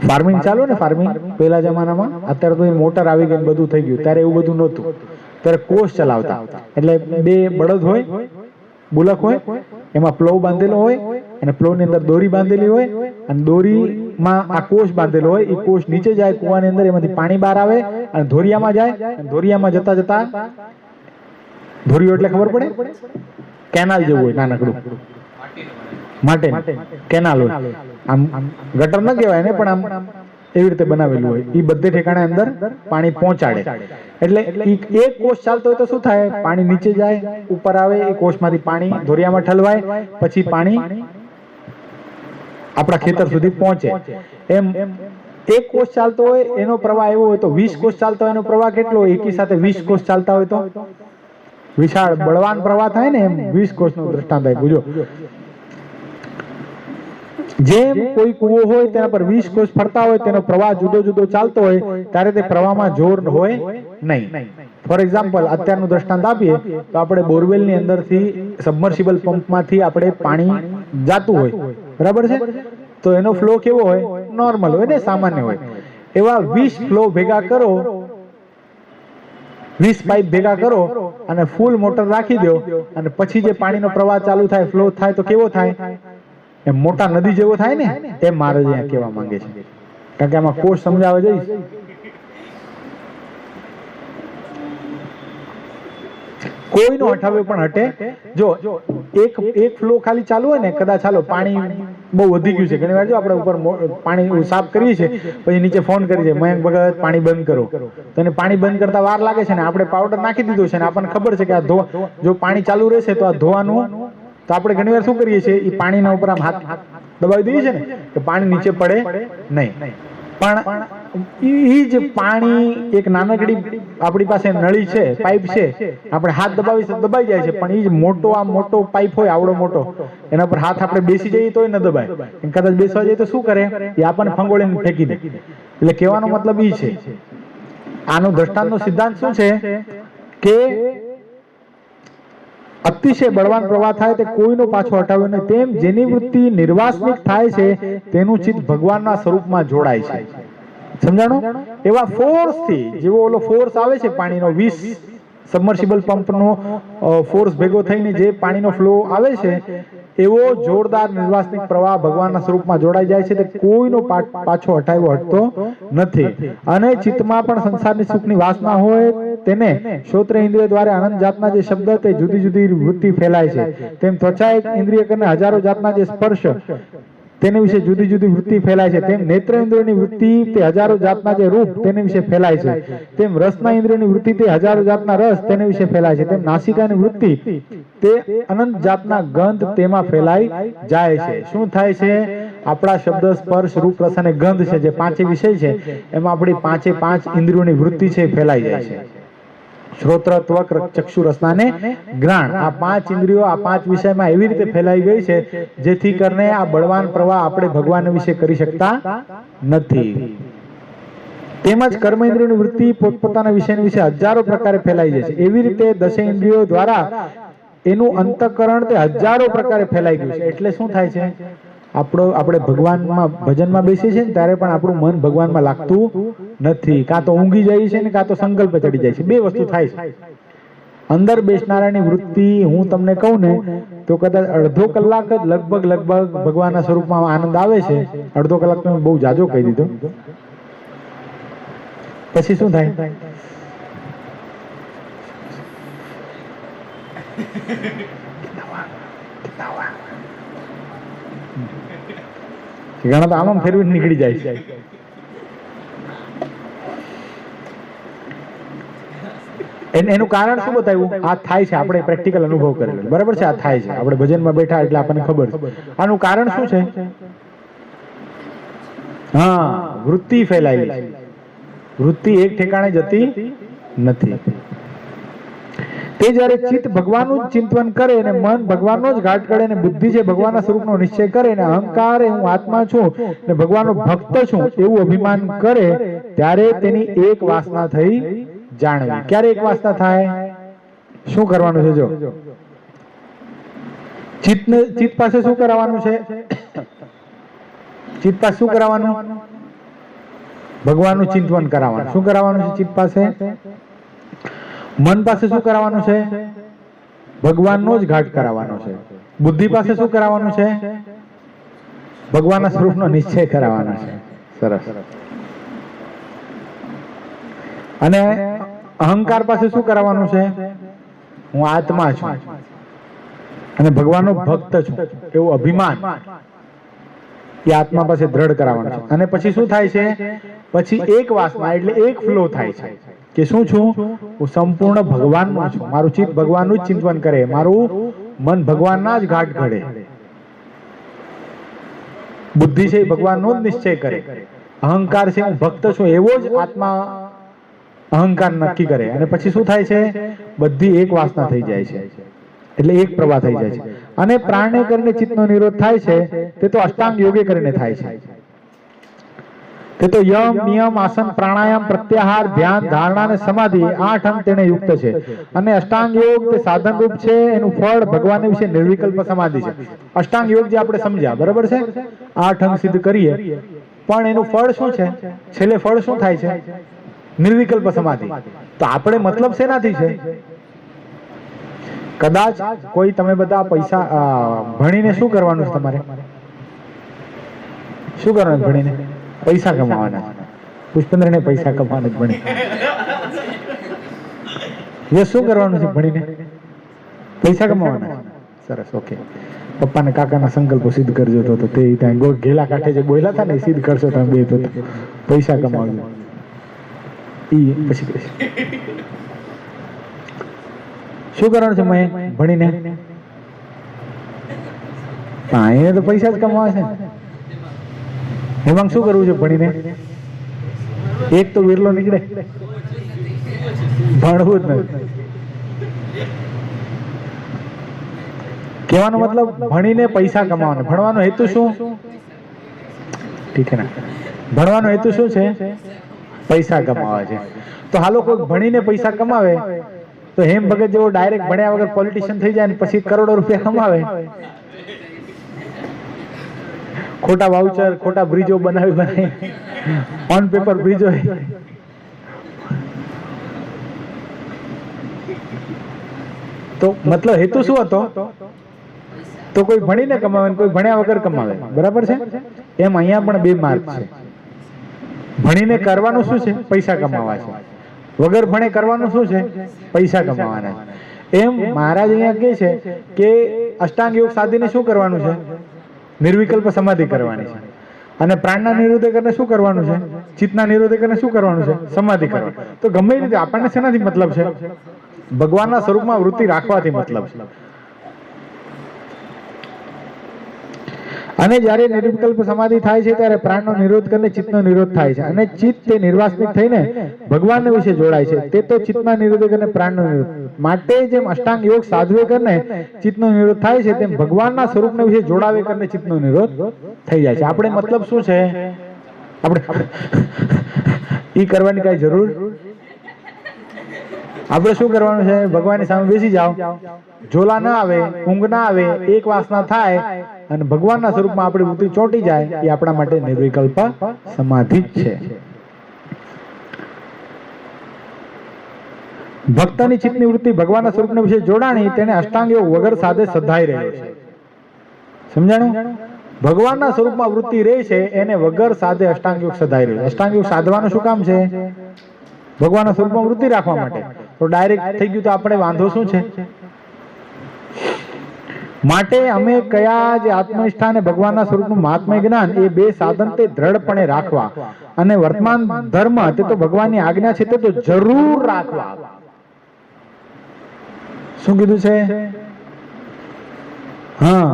ફાર્મિંગ ચાલુ ને, ફાર્મિંગ પેલા જમાનામાં. અત્યારે તો મોટર આવી ગઈ, બધું થઈ ગયું. ત્યારે એવું બધું નહોતું. ત્યારે કોષ ચલાવતા. એટલે બે બળદ હોય, બુલક હોય, એમાં પ્લોવ બાંધેલો હોય અને પ્લોવની અંદર દોરી બાંધેલી હોય અને દોરીમાં આ કોષ બાંધેલો હોય. એ કોષ નીચે જાય કુવાની અંદર, એમાંથી પાણી બહાર આવે અને ધોરિયામાં જાય. અને ધોરિયામાં જતા જતા, ધોરિયો એટલે ખબર પડે? કેનાલ જેવું હોય, નાનકડું માટે કેનાલ હોય. આમ ગટર ન કહેવાય ને, પણ આમ એવી રીતે બનાવેલું હોય. એ બધે ઠેકાણે અંદર પાણી પહોંચાડે. એટલે એક કોષ ચાલતો હોય તો શું થાય? પાણી નીચે જાય, ઉપર આવે, એ કોષમાંથી પાણી ધોરિયામાં ઠલવાય, પછી પાણી આપણા ખેતર સુધી પહોંચે. એમ એક કોષ ચાલતો હોય એનો પ્રવાહ એવો હોય તો 20 કોષ ચાલતો હોય એનો પ્રવાહ કેટલો હોય? એકી સાથે 20 કોષ ચાલતા હોય તો વિશાળ બળવાન પ્રવાહ થાય ને, એમ 20 કોષનું દ્રષ્ટાંત આપ્યું. જો જેમ કોઈ કૂવો હોય તેના પર 20 કોષ ફરતા હોય, તેનો પ્રવાહ જુદો જુદો ચાલતો હોય ત્યારે તે પ્રવાહમાં જોર હોય નહીં. ફોર એક્ઝામ્પલ, અત્યારનું દ્રષ્ટાંત આપીએ તો આપણે બોરવેલની અંદરથી સબમર્સિબલ પંપમાંથી આપણે પાણી જાતું હોય, બરાબર છે? તો એનો ફ્લો કેવો હોય? નોર્મલ હોય ને, સામાન્ય હોય. એવા 20 ફ્લો ભેગા કરો, 20 પાઇપ ભેગા કરો અને ફૂલ મોટર રાખી દો અને પછી જે પાણીનો પ્રવાહ ચાલુ થાય, ફ્લો થાય તો કેવો થાય? એમ મોટા નદી જેવો થાય ને. એમ મારે અહીંયા કહેવા માંગે છે, કારણ કે આમાં કોષ સમજાવવા જઈશ. કોઈનો હટાવ્યો પણ હટે. જો એક ફ્લો ખાલી ચાલુ હોય ને, કદાચ ચાલો પાણી બહુ વધી ગયું છે, ઘણી વાર જો આપણે ઉપર પાણી સાફ કરીએ છીએ પછી નીચે ફોન કરી છે મયંક ભગત પાણી બંધ કરો, તો એને પાણી બંધ કરતા વાર લાગે છે ને આપણે પાવડર નાખી દીધો છે ને આપણને ખબર છે કે આ જો પાણી ચાલુ રહેશે તો આ ધોવાનું, તો આપણે ઘણી વાર શું કરીએ છીએ એ પાણીના ઉપર આમ હાથ દબાવી દઈએ છીએ ને કે પાણી નીચે પડે નહીં, પણ એ જ પાણી એક નાનકડી આપણી પાસે નળી છે, પાઇપ છે, આપણે હાથ દબાઈ જાય છે, પણ એ જ મોટો પાઇપ હોય આવડો મોટો, એના પર હાથ આપણે બેસી જઈએ તોય ન દબાય, કદાચ બેસવા જઈએ તો શું કરે એ આપણને ફંગોળીને ફેંકી દે. એટલે કહેવાનો મતલબ એ છે, આનો દ્રષ્ટાંતનો સિદ્ધાંત શું છે કે અતિશય બળવાન પ્રવાહ થાય તે કોઈનો પાછો હટાવ્યો નહીં, તેમ જેની વૃત્તિ નિર્વાસનિક થાય છે તેનું ચિત્ત ભગવાનના સ્વરૂપમાં જોડાય છે. સમજાણું? એવા ફોર્સ થી, જેવો ઓલો ફોર્સ આવે છે પાણીનો 20 સબમર્સિબલ પંપનો ફોર્સ ભેગો થઈને જે પાણીનો ફ્લો આવે છે, એવો જોરદાર નિર્વાસનિક પ્રવાહ ભગવાનના સ્વરૂપમાં જોડાઈ જાય છે, તે કોઈનો પાછો હટાવ્યો હટતો નથી. અને ચિત્તમાં પણ સંસારની સુખની વાસના હોય તેને શ્રોત્ર ઇન્દ્રિય દ્વારા અનંત જાતના જે શબ્દ તે જુદી જુદી વૃત્તિ ફેલાય છે, તેમ ત્વચા એક ઇન્દ્રિય કરીને હજારો જાતના જે સ્પર્શ તેને વિશે જુદી જુદી વૃત્તિ ફેલાય છે, તેમ નેત્ર ઇન્દ્રિયની વૃત્તિ તે હજારો જાતના જે રૂપ તેને વિશે ફેલાય છે, તેમ રસના ઇન્દ્રિયની વૃત્તિ તે હજારો જાતના રસ તેને વિશે ફેલાય છે, તેમ નાસિકાની વૃત્તિ તે અનંત જાતના ગંધ તેમાં ફેલાઈ જાય છે. શું થાય છે? આપણા શબ્દ સ્પર્શ રૂપ રસ અને ગંધ છે, જે પાંચે વિષય છે, એમાં આપણી પાંચે પાંચ ઇન્દ્રિયોની વૃત્તિ છે ફેલાઈ જાય છે. શ્રોત્ર, ત્વક, ચક્ષુ, રસના ને ઘ્રાણ, આ પાંચ ઇન્દ્રિયો આ પાંચ વિષયમાં એવી રીતે ફેલાઈ ગઈ છે જેથી કરીને આ બળવાન પ્રવાહ આપણે ભગવાન વિશે કરી શકતા નથી. તેમજ કર્મ ઇન્દ્રિયોની વૃત્તિ પોતપોતાના વિષયની વિશે હજારો પ્રકારે ફેલાઈ જાય છે. એવી રીતે દસ ઇન્દ્રિયો દ્વારા એનું અંતઃકરણ તે હજારો પ્રકારે ફેલાઈ ગયું છે. એટલે શું થાય છે? આપણે ભગવાનમાં ભજનમાં બેસીએ છીએ ને ત્યારે પણ આપણું મન ભગવાનમાં લાગતું નથી, કાં તો ઊંઘી જાય છે ને કાં તો સંકલ્પ ચડી જાય છે. બે વસ્તુ થાય છે. અંદર બેસનારાની વૃત્તિ હું તમને કહું ને તો કદાચ અડધો કલાક જ લગભગ ભગવાનના સ્વરૂપમાં આનંદ આવે છે. અડધો કલાક તો બહુ જાજો કહી દીધો. પછી શું થાય? ઘણા તો આમ ફેરવી નીકળી જાય છે. એનું કારણ શું બતાવ્યું? આ થાય છે, આપણે પ્રેક્ટિકલ અનુભવ કરેલો, બરાબર છે? આ થાય છે, આપણે ભજનમાં બેઠા એટલે આપણને ખબર છે. આનું કારણ શું છે? હા, વૃત્તિ ફેલાયેલી છે. વૃત્તિ એક ઠેકાણે જતી નથી. તે જ્યારે ચિત્ત ભગવાનનું જ ચિંતન કરે અને મન ભગવાનનો જ ઘાટ કરે અને બુદ્ધિ જે ભગવાનના સ્વરૂપનો નિશ્ચય કરે અને અહંકાર હું આત્મા છું અને ભગવાનનો ભક્ત છું એવું અભિમાન કરે, ત્યારે તેની એક વાસના થઈ જાણવી. ક્યારે એક વાસના થાય? શું કરવાનું છે? જો ચિત્ત પાસે શું કરાવવાનું છે? ચિત્ત પાસે શું કરાવવાનું? ભગવાનનું ચિંતન કરાવવાનું. શું કરાવવાનું છે ચિત્ત પાસે? મન પાસે શું કરાવવાનું છે? ભગવાનનો જ ઘાટ કરાવવાનો છે. બુદ્ધિ પાસે શું કરાવવાનું છે? ભગવાનના સ્વરૂપનો નિશ્ચય કરાવવાનો છે. સરસ. અને અહંકાર પાસે શું કરાવવાનું છે? હું આત્મા છું અને ભગવાનનો ભક્ત છું એવું અભિમાન એ આત્મા પાસે દ્રઢ કરાવવાનું છે. અને પછી શું થાય છે? પછી એક વાસના એટલે એક ફ્લો થાય છે કે શું છું? હું સંપૂર્ણ ભગવાનનો છું. મારું ચિત્ત ભગવાનનું જ ચિંતન કરે, મારું મન ભગવાનના જ ઘાટ ઘડે, બુદ્ધિ છે ભગવાનનો જ નિશ્ચય કરે, અહંકાર છે હું ભક્ત છું એવો જ આત્મા અહંકાર નક્કી કરે. અને પછી શું થાય છે? બધી એક વાસના થઈ જાય છે, એટલે એક પ્રવાહ થઈ જાય છે. અને પ્રાણને કરીને ચિત્તનો નિરોધ થાય છે તે તો અષ્ટાંગ યોગે કરીને થાય છે. તે તો યમ, નિયમ, આસન, પ્રાણાયામ, પ્રત્યાહાર, ધ્યાન, ધારણા અને સમાધિ 8 અંગ તેને યુક્ત છે. અને અષ્ટાંગ યોગ તે સાધન રૂપ છે. એનું ફળ ભગવાન વિશે નિર્વિકલ્પ સમાધિ છે. અષ્ટાંગ યોગ જે આપણે સમજ્યા, બરાબર છે? 8 અંગ સિદ્ધ કરીએ, પણ એનું ફળ શું છે? છેલ્લે ફળ શું થાય છે? નિર્વિકલ્પ સમાધિ. તો આપણે મતલબ શેનાથી છે? કદાચ કોઈ તમે બધા પૈસા ભણીને શું કરવાનું છે? તમારે શું કરવાનું ભણીને? પૈસા કમાવાના. પુષ્પેન્દ્રને પૈસા કમાવાના જ ભણી. એ શું કરવાનું છે ભણીને? પૈસા કમાવાના. સરસ, ઓકે. પપ્પા ને કાકાના સંકલ્પો સિદ્ધ કરજો તો તે ત્યાં ઘેલા કાંઠે જે બોલ્યા હતા ને એ સિદ્ધ કરશો તમે બે તો પૈસા કમાવજો. ઈ પછી કહીશ. શું કરવાનું છે મેં ભણીને? હા, એને તો પૈસા જ કમાવા છે. એમાં શું કરવું છે ભણીને? એક તો વિરલો નીકળે, ભણવું જ નથી. કહેવાનો મતલબ ભણીને પૈસા કમાવાનો. ભણવાનો હેતુ શું? ઠીક છે ને? ભણવાનો હેતુ શું છે? પૈસા કમાવા છે. તો હાલો કોઈ ભણીને પૈસા કમાવે તો હેમ ભગત જેવો ડાયરેક્ટ ભણ્યા વગર પોલિટિશિયન થઈ જાય ને પછી કરોડો રૂપિયા કમાવે. ખોટા વાઉચર, ખોટા બ્રિજો બનાવી ઓન પેપર બ્રિજો. તો મતલબ હેતુ શું હતો? તો કોઈ ભણીને કમાવે કોઈ ભણ્યા વગર કમાવે. બરાબર છે? એમ અહીંયા પણ બે માર્ગ છે. ભણીને કરવાનું શું છે? પૈસા કમાવા છે. વગર ભણે કરવાનું શું છે? પૈસા કમાવાના. એમ મહારાજ અહીંયા કહે છે કે અષ્ટાંગ યોગ સાધીને શું કરવાનું છે? નિર્વિકલ્પ સમાધિ કરવાની છે. અને પ્રાણના નિરોધકને શું કરવાનું છે? ચિત્તના નિરોધકને શું કરવાનું છે? સમાધિ કરવાની. તો ગમે રીતે આપણને શેનાથી મતલબ છે? ભગવાનના સ્વરૂપમાં વૃત્તિ રાખવાથી મતલબ છે. અને જ્યારે નિર્વિકલ્પ સમાધિ થાય છે ત્યારે પ્રાણનો નિરોધ કરીને ચિત્તનો નિરોધ થાય છે. અને ચિત્ત તે નિર્વાસનિક થઈને ભગવાન વિશે જોડાય છે. તે તો ચિત્તના નિરોધ અને પ્રાણનો નિરોધ. માટે જેમ અષ્ટાંગ યોગ સાધવે કરીને ચિત્તનો નિરોધ થાય છે તેમ ભગવાનના સ્વરૂપને વિશે જોડાવે કરીને ચિત્તનો નિરોધ થઈ જાય છે. આપણે મતલબ શું છે? આપણે ઈ કરવાની કઈ જરૂર? આપણે શું કરવાનું છે? ભગવાનની સામે બેસી જાઓ, ઝોલા ના આવે, ઊંઘ ના આવે, એક વાસના થાય અને ભગવાનના સ્વરૂપમાં આપણી વૃત્તિ ચોંટી જાય, એ આપણા માટે નિર્વિકલ્પ સમાધિ જ છે. ભક્તની ચિત્તની વૃત્તિ ભગવાનના સ્વરૂપને વિશે જોડાણી તેને અષ્ટાંગ યોગ વગર સાધે સધાઈ રહ્યો છે. સમજાણું? ભગવાનના સ્વરૂપમાં વૃત્તિ રહે છે એને વગર સાધે અષ્ટાંગ યોગ સધાઈ રહ્યો. અષ્ટાંગ યોગ સાધવાનું શું કામ છે? ભગવાનના સ્વરૂપમાં વૃત્તિ રાખવા માટે. તો ડાયરેક્ટ થઈ ગયું તો આપણે વાંધો શું છે? માટે અમે કયા જે આત્મનિષ્ઠા અને ભગવાનના સ્વરૂપનું મહાત્મય જ્ઞાન એ બે સાધન તે દ્રઢપણે રાખવા અને વર્તમાન ધર્મ તે તો ભગવાનની આજ્ઞા છે તે તો જરૂર રાખવા. શું કીધું છે? હા,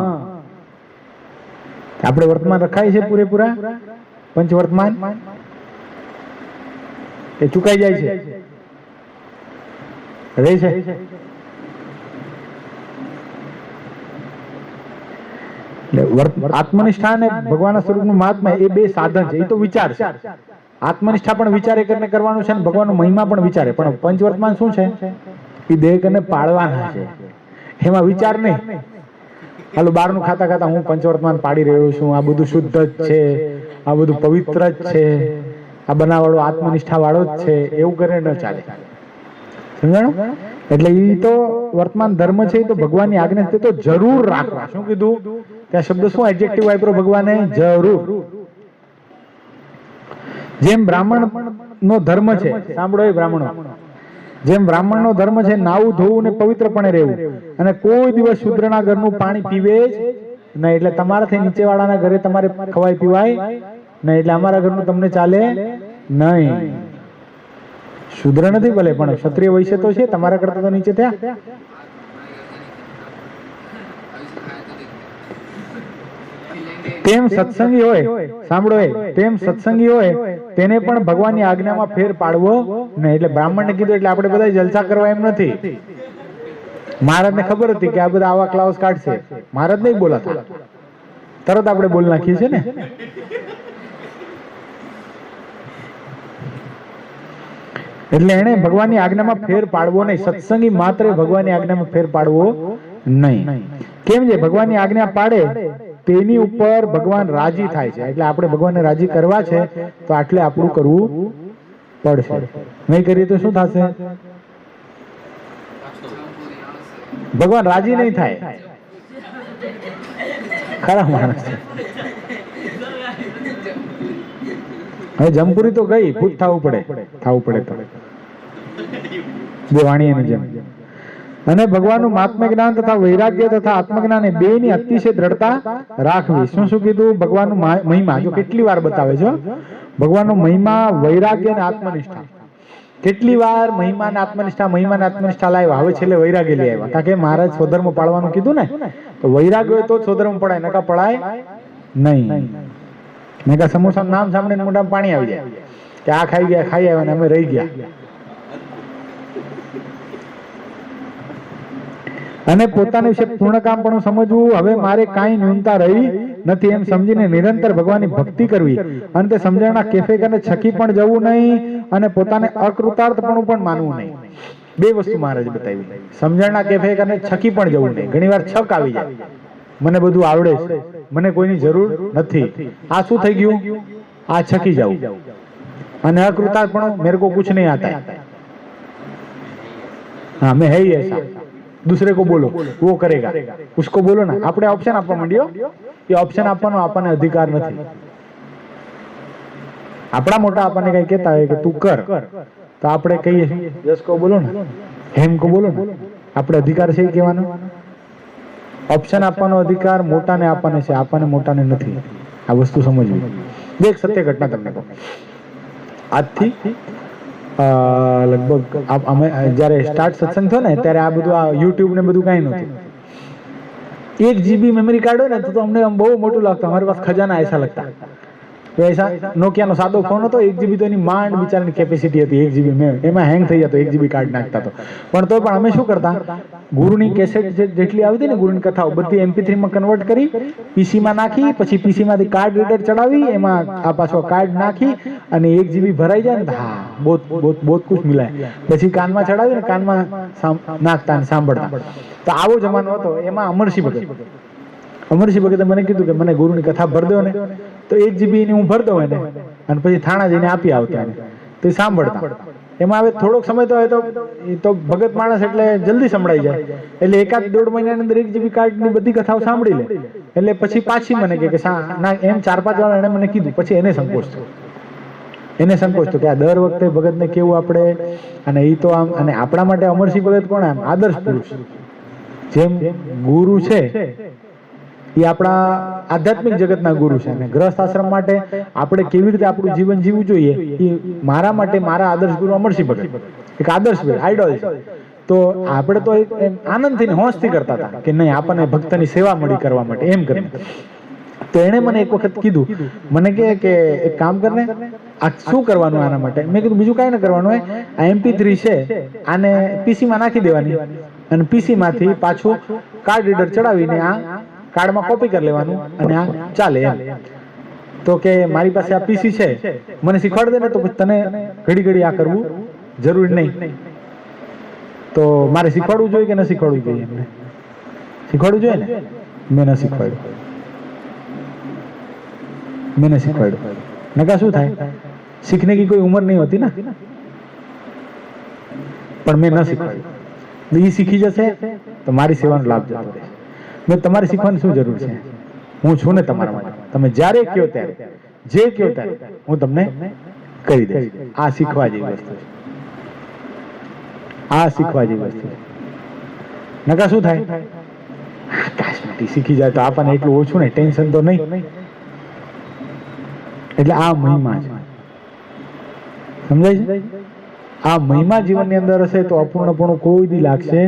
આપણે વર્તમાન રખાય છે પૂરેપૂરા પંચ વર્તમાન એ ચુકાઈ જાય છે રહે છે. આત્મનિષ્ઠા અને ભગવાનના સ્વરૂપનું મહાત્મા એ બે સાધન છે. એ તો વિચાર છે. આત્મનિષ્ઠા પણ વિચારે કરીને કરવાનું છે અને ભગવાનનો મહિમા પણ વિચારે. પણ પંચવર્તમાન શું છે? એ દેહ કરીને પાળવાના છે. એમાં વિચાર નહીં. હાલો બહારનું ખાતા ખાતા હું પંચવર્તમાન પાડી રહ્યો છું, આ બધું શુદ્ધ જ છે, આ બધું પવિત્ર જ છે, આ બનાવવાળો આત્મનિષ્ઠા વાળો જ છે, એવું કરીને ન ચાલે. સમજાણું? એટલે એ તો વર્તમાન ધર્મ છે, એ તો ભગવાનની આજ્ઞા છે તો જરૂર રાખવા. શું કીધું? ત્યાં શબ્દ શું એડજેક્ટિવ વાપર્યો ભગવાને? જરૂર. જેમ બ્રાહ્મણ નો ધર્મ છે, સાંભળો એ બ્રાહ્મણો, જેમ બ્રાહ્મણ નો ધર્મ છે નાવું ધોવું ને પવિત્રપણે રહેવું અને કોઈ દિવસ શૂદ્રના ઘરનું પાણી પીવે જ નહીં. એટલે તમારાથી નીચેવાળાના ઘરે તમારે ખવાય પીવાય નહીં. એટલે અમારા ઘરનું તમને ચાલે નહીં. શૂદ્ર નથી ભલે પણ ક્ષત્રિય વૈશ્ય તો છે, તમારા કરતા તો નીચે થયા. તેમ સત્સંગી હોય, સાંભળો તેમ સત્સંગી હોય તેને પણ ભગવાનની આજ્ઞામાં ફેર પાડવો નહીં. એટલે બ્રાહ્મણને કીધું એટલે આપણે બધા જલસા કરવા એમ નથી. મહારાજને ખબર હતી કે આ બધા આવા ક્લાઉસ કાઢશે, મહારાજ નહીં બોલાતા, તરત આપણે બોલ નાખીએ છીએ ને. એટલે એને ભગવાનની આજ્ઞામાં ફેર પાડવો નહીં. સત્સંગી માત્ર ભગવાનની આજ્ઞામાં ફેર પાડવો નહીં. કેમ છે? ભગવાનની આજ્ઞા પાડે તેની ઉપર ભગવાન રાજી થાય છે. એટલે આપણે ભગવાનને રાજી કરવા છે તો આટલે આપણું કરવું પડશે. નહીં કરીએ તો શું થશે? ભગવાન રાજી નહીં થાય. ખરા માણસ. હવે જમપુરી તો ગઈ, ભૂત થવું પડે તો બે વાણીની જેમ. અને ભગવાનનું મહાત્મ્ય જ્ઞાન તથા વૈરાગ્ય તથા આત્મજ્ઞાન એ બેની અતિશય દ્રઢતા રાખવી. શું શું કીધું? ભગવાનનું મહિમા જો કેટલી વાર બતાવે છે. ભગવાનનો મહિમા, વૈરાગ્ય અને આત્મનિષ્ઠા. કેટલી વાર મહિમા ને આત્મનિષ્ઠા લાવ્યા. હવે છેલ્લે વૈરાગ્ય લઈ આવ્યા. કારણ કે મહારાજ સ્વધર્મ પાળવાનું કીધું ને, તો વૈરાગ્ય હોય તો જ સ્વધર્મ પડાય, નકા પડાય નહીં. નકા સમોસાનું નામ સાંભળીને મોઢામાં પાણી આવી જાય કે આ ખાઈ આવ્યા ને અમે રહી ગયા. અને પોતાના વિશે પૂર્ણ કામ પણ સમજવું. હવે મારે કાંઈ ન્યૂનતા રહી નથી એમ સમજીને નિરંતર ભગવાનની ભક્તિ કરવી. અને તે સમજણના કેફે કરીને છકી પણ જવું નહીં અને પોતાને અકૃતાર્થપણું પણ માનવું નહીં. બે વસ્તુ મહારાજે બતાવી. સમજણના કેફે કરીને છકી પણ જવું નહીં. ઘણી વાર છક આવી જાય, મને બધું આવડે છે, મને કોઈની જરૂર નથી. આ શું થઈ ગયું? આ છકી જવું. અને અકૃતાર્થપણું, મેરે કો કુછ નહીં આતા है, हाँ मैं है ही ऐसा, दूसरे को बोलो वो करेगा, उसको बोलो ना. આપણે ઓપ્શન આપવા માંડ્યો. એ ઓપ્શન આપવાનો આપણને અધિકાર નથી. આપણા મોટા આપણને કઈ કહેતા હોય કે તું કર, તો આપણે કહીએ યસ કો બોલો ને, હેમ કો બોલો ને. આપણે અધિકાર છે કહેવાનો. ઓપ્શન આપવાનો અધિકાર મોટાને આપવાને છે, આપણને મોટાને નથી. આ વસ્તુ સમજવી. એક સત્ય ઘટના તમને કહું. આજથી લગભગ અમે જયારે સ્ટાર્ટ સત્સંગ થયો ને ત્યારે આ બધું, આ યુટ્યુબ ને બધું કઈ નહોતું. 1 GB મેમરી કાર્ડ હોય ને તો અમને બહુ મોટું લાગતું. અમારી પાસે ખજાના ऐसा लगता. તો ऐसा નોકિયાનો સાદો ફોન હતો, 1 GB તો એની માંડ બિચારાની કેપેસિટી હતી. 1 GB એમાં હેંગ થઈ જતો, 1 GB કાર્ડ નાખતા તો. પણ તો પણ અમે શું કરતા, ગુરુની કેસેટ જેટલી આવતી ને, ગુરુની કથાઓ બધી MP3 માં કન્વર્ટ કરી, PC માં નાખી, પછી PC માંથી કાર્ડ રીડર ચડાવી, એમાં આ પાછો કાર્ડ નાખી અને 1 GB ભરાઈ જાય ને, હા બહુત કુછ મિલાય. પછી કાનમાં ચડાવીને કાનમાં નાખતા અને સાંભળતા. તો આવો જમાનો હતો. એમાં અમરસિંહ ભગતે મને કીધું કે મને ગુરુની કથા ભર દો ને, તો 1 GB ની હું ભરતો હોય ને, અને પછી થાણા જઈને આપી આવતા એને, તો એ સાંભળતા. એમાં હવે થોડોક સમય તો હોય તો ભગત માણસ એટલે જલ્દી સંભળાઈ જાય. એટલે 1-1.5 મહિનાની અંદર 1 GB કાર્ડની બધી કથાઓ સાંભળી લે. એટલે પછી પાછી મને કે ના, એમ 4-5 વાર એને મને કીધું. પછી એને સંકોચ થયો કે આ દર વખતે ભગતને કેવું આપણે. અને એ તો આમ, અને આપણા માટે અમરસિંહ ભગત કોણ? આમ આદર્શ પુરુષ. જેમ ગુરુ છે એ આપણા આધ્યાત્મિક જગતના ગુરુ છે, અને ગ્રસ્થ આશ્રમ માટે આપણે કેવી રીતે આપણું જીવન જીવવું જોઈએ એ મારા માટે મારા આદર્શ ગુરુ અમરસિંહ ભગત એક આદર્શ આઈડોલ છે. તો આપણે તો આનંદથી હોંશથી કરતા હતા કે નહીં, આપણને ભક્તની સેવા મળી કરવા માટે એમ કરીને. તો એણે મને એક વખત કીધું, મને કે એક કામ કરને, આ શું કરવાનું આના માટે? મેં કીધું બીજું કાંઈ ન કરવાનું હોય, આ MP3 છે આને PC માં નાખી દેવાની, અને PC માંથી પાછું કાર્ડ રીડર ચડાવીને આ કાર્ડમાં કોપી કરી લેવાનું અને આ ચાલે એમ. તો કે મારી પાસે આ PC છે, મને શીખવાડ દે ને, તો તને ઘડી આ કરવું જરૂરી નહીં. તો મારે શીખવાડવું જોઈએ કે ન શીખવાડવું જોઈએ? એમને શીખવાડવું જોઈએ ને. મેં ન શીખવાડ્યું. નકા શું થાય, सीखने की कोई उम्र नहीं होती ना. પણ મેં ન શીખવાડ્યું. એ શીખી જશે તો મારી સેવાનો લાભ જતો રહેશે. મેં તમારે શીખવાની શું જરૂર છે? હું છું ને તમારા માટે. તમે જ્યારે કહો ત્યારે, જે કહો ત્યારે હું તમને કરી દઈશ. આ શીખવા જેવી વસ્તુ છે. નકા શું થાય, આકાશમાંથી શીખી જાય તો આપણને એટલું ઓછું ને, ટેન્શન તો નહીં. એટલે આ મહિમા છે, સમજાય છે? આ મહિમા જીવનની અંદર હશે તો અપૂર્ણપણું કોઈ દી લાગશે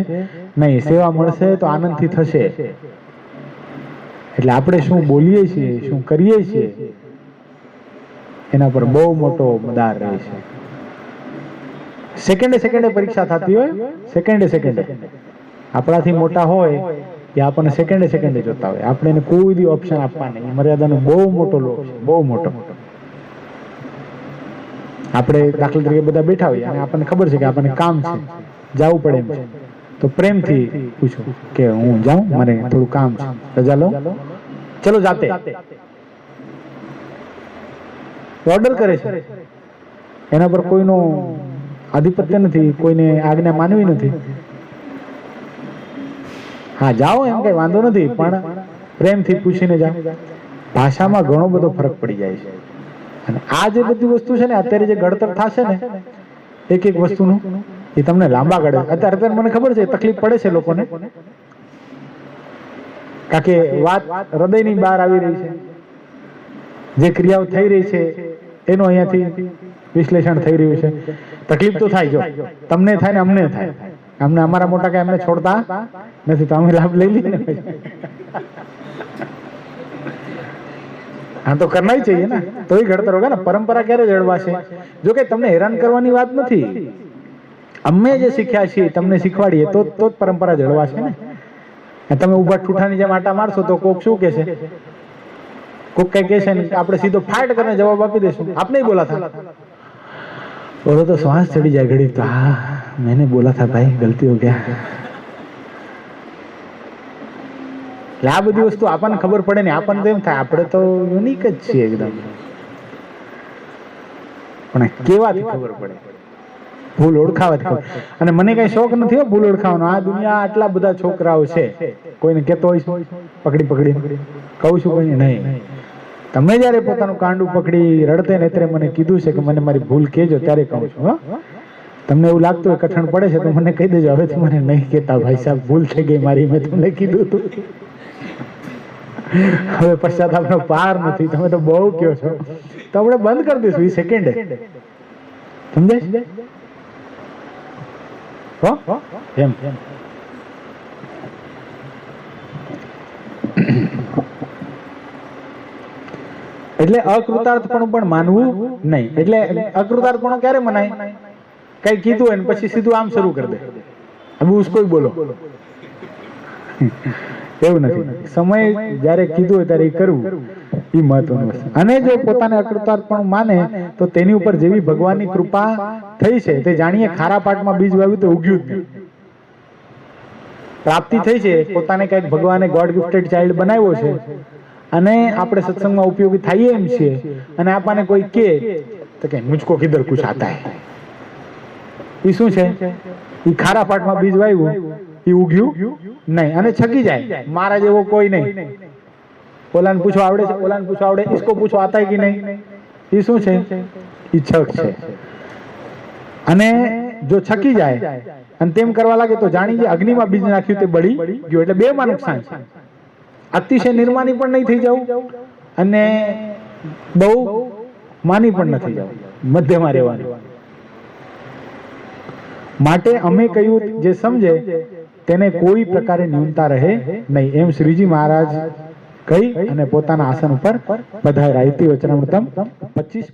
નહીં. સેવા મળશે તો આનંદથી થશે. એટલે આપણે શું બોલીએ છીએ, શું કરીએ છીએ, એના પર બહુ મોટો મદાર રહે છે. સેકન્ડે પરીક્ષા થતી હોય, સેકન્ડે આપણાથી મોટા હોય એ આપણને સેકન્ડે જોતા હોય. આપણે એને કોઈ દી ઓપ્શન આપવા નહીં. મર્યાદાનો બહુ મોટો લોક છે, બહુ મોટો. આપણે દાખલા તરીકે બધા બેઠા હોઈએ અને આપણને ખબર છે કે આપણને કામ છે, જવું પડે એમ છે, તો પ્રેમથી પૂછો કે હું જાઉં, મને થોડું કામ છે, રજા લો, ચલો જાતે. ઓર્ડર કરે છે, એના પર કોઈનો આધિપત્ય નથી, કોઈને આજ્ઞા માનવી નથી. હા જાઓ એમ કઈ વાંધો નથી, પણ પ્રેમથી પૂછીને જાઓ. ભાષામાં ઘણો બધો ફરક પડી જાય છે. અને આ જે બધી વસ્તુ છે ને, અત્યારે જે ઘડતર થશે ને એક વસ્તુનું, એ તમને લાંબા ગાળે અત્યારે મને ખબર છે તકલીફ પડે છે લોકોને, કારણ કે વાત હૃદયની બહાર આવી રહી છે, જે ક્રિયાઓ થઈ રહી છે એનું અહીંયાથી વિશ્લેષણ થઈ રહ્યું છે. તકલીફ તો થાય, જો તમને થાય ને અમને થાય, અમને અમારા મોટા કઈ અમને છોડતા નથી તો અમે લાભ લઈ લઈએ ને. हाँ तो करना ही चाहिए ना, तो ही घड़तर होगा ना. परंपरा क्યારે જળવાશે? જો કે તમને હેરાન કરવાની વાત નથી, અમે જે શીખ્યા છીએ તમને શીખવાડીએ તો જ પરંપરા જળવાશે ને. તમે ઉભા ઠૂઠાની જેમ આટા મારશો તો કોક શું કહેશે, કોક કઈ કહેશે ને આપણે સીધો ફાટ કરીને જવાબ આપી દેશું. આપને ही बोला था, बोलो तो श्वास चढ़ी जाए घड़ी तो हाँ मैंने बोला था भाई गलती हो गया. એટલે આ બધી વસ્તુ આપણને ખબર પડે ને આપણને એમ થાય આપણે તો યુનિક જ છીએ એકદમ, પણ કેવાથી ખબર પડે, ભૂલ ઓળખાવાથી ખબર. અને મને કઈ શોખ નથી હો ભૂલ ઓળખાવાનો. આ દુનિયા આટલા બધા છોકરાઓ છે, કોઈને કહેતો હોય પકડી પકડી કહું છું કોઈને નહીં. તમે જયારે પોતાનું કાંડું પકડી રડતે ને ત્યારે મને કીધું છે કે મને મારી ભૂલ કહેજો, ત્યારે કહું છું. હા, તમને એવું લાગતું હોય કઠણ પડે છે તો મને કહી દેજો, હવે મને નહીં કહેતા ભાઈ સાહેબ ભૂલ થઈ ગઈ મારી, મેં તમને કીધું હતું. હવે પશ્ચાતાપનો પાર નથી, તમે તો બહુ કહો છો, તો આપણે બંધ કરી દઈશું એ સેકન્ડે. સમજાય હો એમ. એટલે અકૃતાર્થપણું પણ માનવું નહીં. એટલે અકૃતાર્થપણું ક્યારે મનાય? કઈ કીધું હોય ને પછી સીધું આમ શરૂ કરી દે, હવે ઉસકો બોલો, એવું નથી. સમય જયારે કીધું હોય ત્યારે એ કરવું એ મહત્વનું વસ્તુ. અને જો પોતાને અકૃતાર્થપણું માને તો તેની ઉપર જેવી ભગવાનની કૃપા થઈ છે તે જાણીએ ખારા પાટમાં બીજ વાવ્યું તો ઉગ્યું જ નહીં. પ્રાપ્તિ થઈ છે, પોતાને કઈક ભગવાને ગોડ ગિફ્ટેડ ચાઇલ્ડ બનાવ્યો છે અને આપણે સત્સંગમાં ઉપયોગી થઈએ એમ છીએ, અને આપણને કોઈ કહે તો કે મુझको કિધર કુછ આતા હૈ, એ શું છે? એ ખારા પાટમાં બીજ વાવ્યું, એ ઉગ્યું નહીં અને છકી જાય. મારા જેવો કોઈ નહીં. ઓલાને પૂછો આવડે છે, ઓલાને પૂછો આવડે, इसको પૂછો આતા હૈ કે નહીં, એ શું છે? એ છક છે. અને જો છકી જાય અને તેમ કરવા લાગે તો જાણી જે અગ્નિમાં બીજ નાખ્યું તે બળી ગયું. એટલે બે માં નુકસાન છે. અતિશય નિર્માની પણ નહીં થઈ જવું અને બહુ માની પણ નથી જવું, મધ્યમાં રહેવાનું. માટે અમે કહ્યું જે સમજે તેને કોઈ પ્રકારે ન્યૂનતા રહે નહીં, એમ શ્રીજી મહારાજ કહી અને પોતાના આસન ઉપર પધાર્યા. ઇતિ વચનામૃતમ 25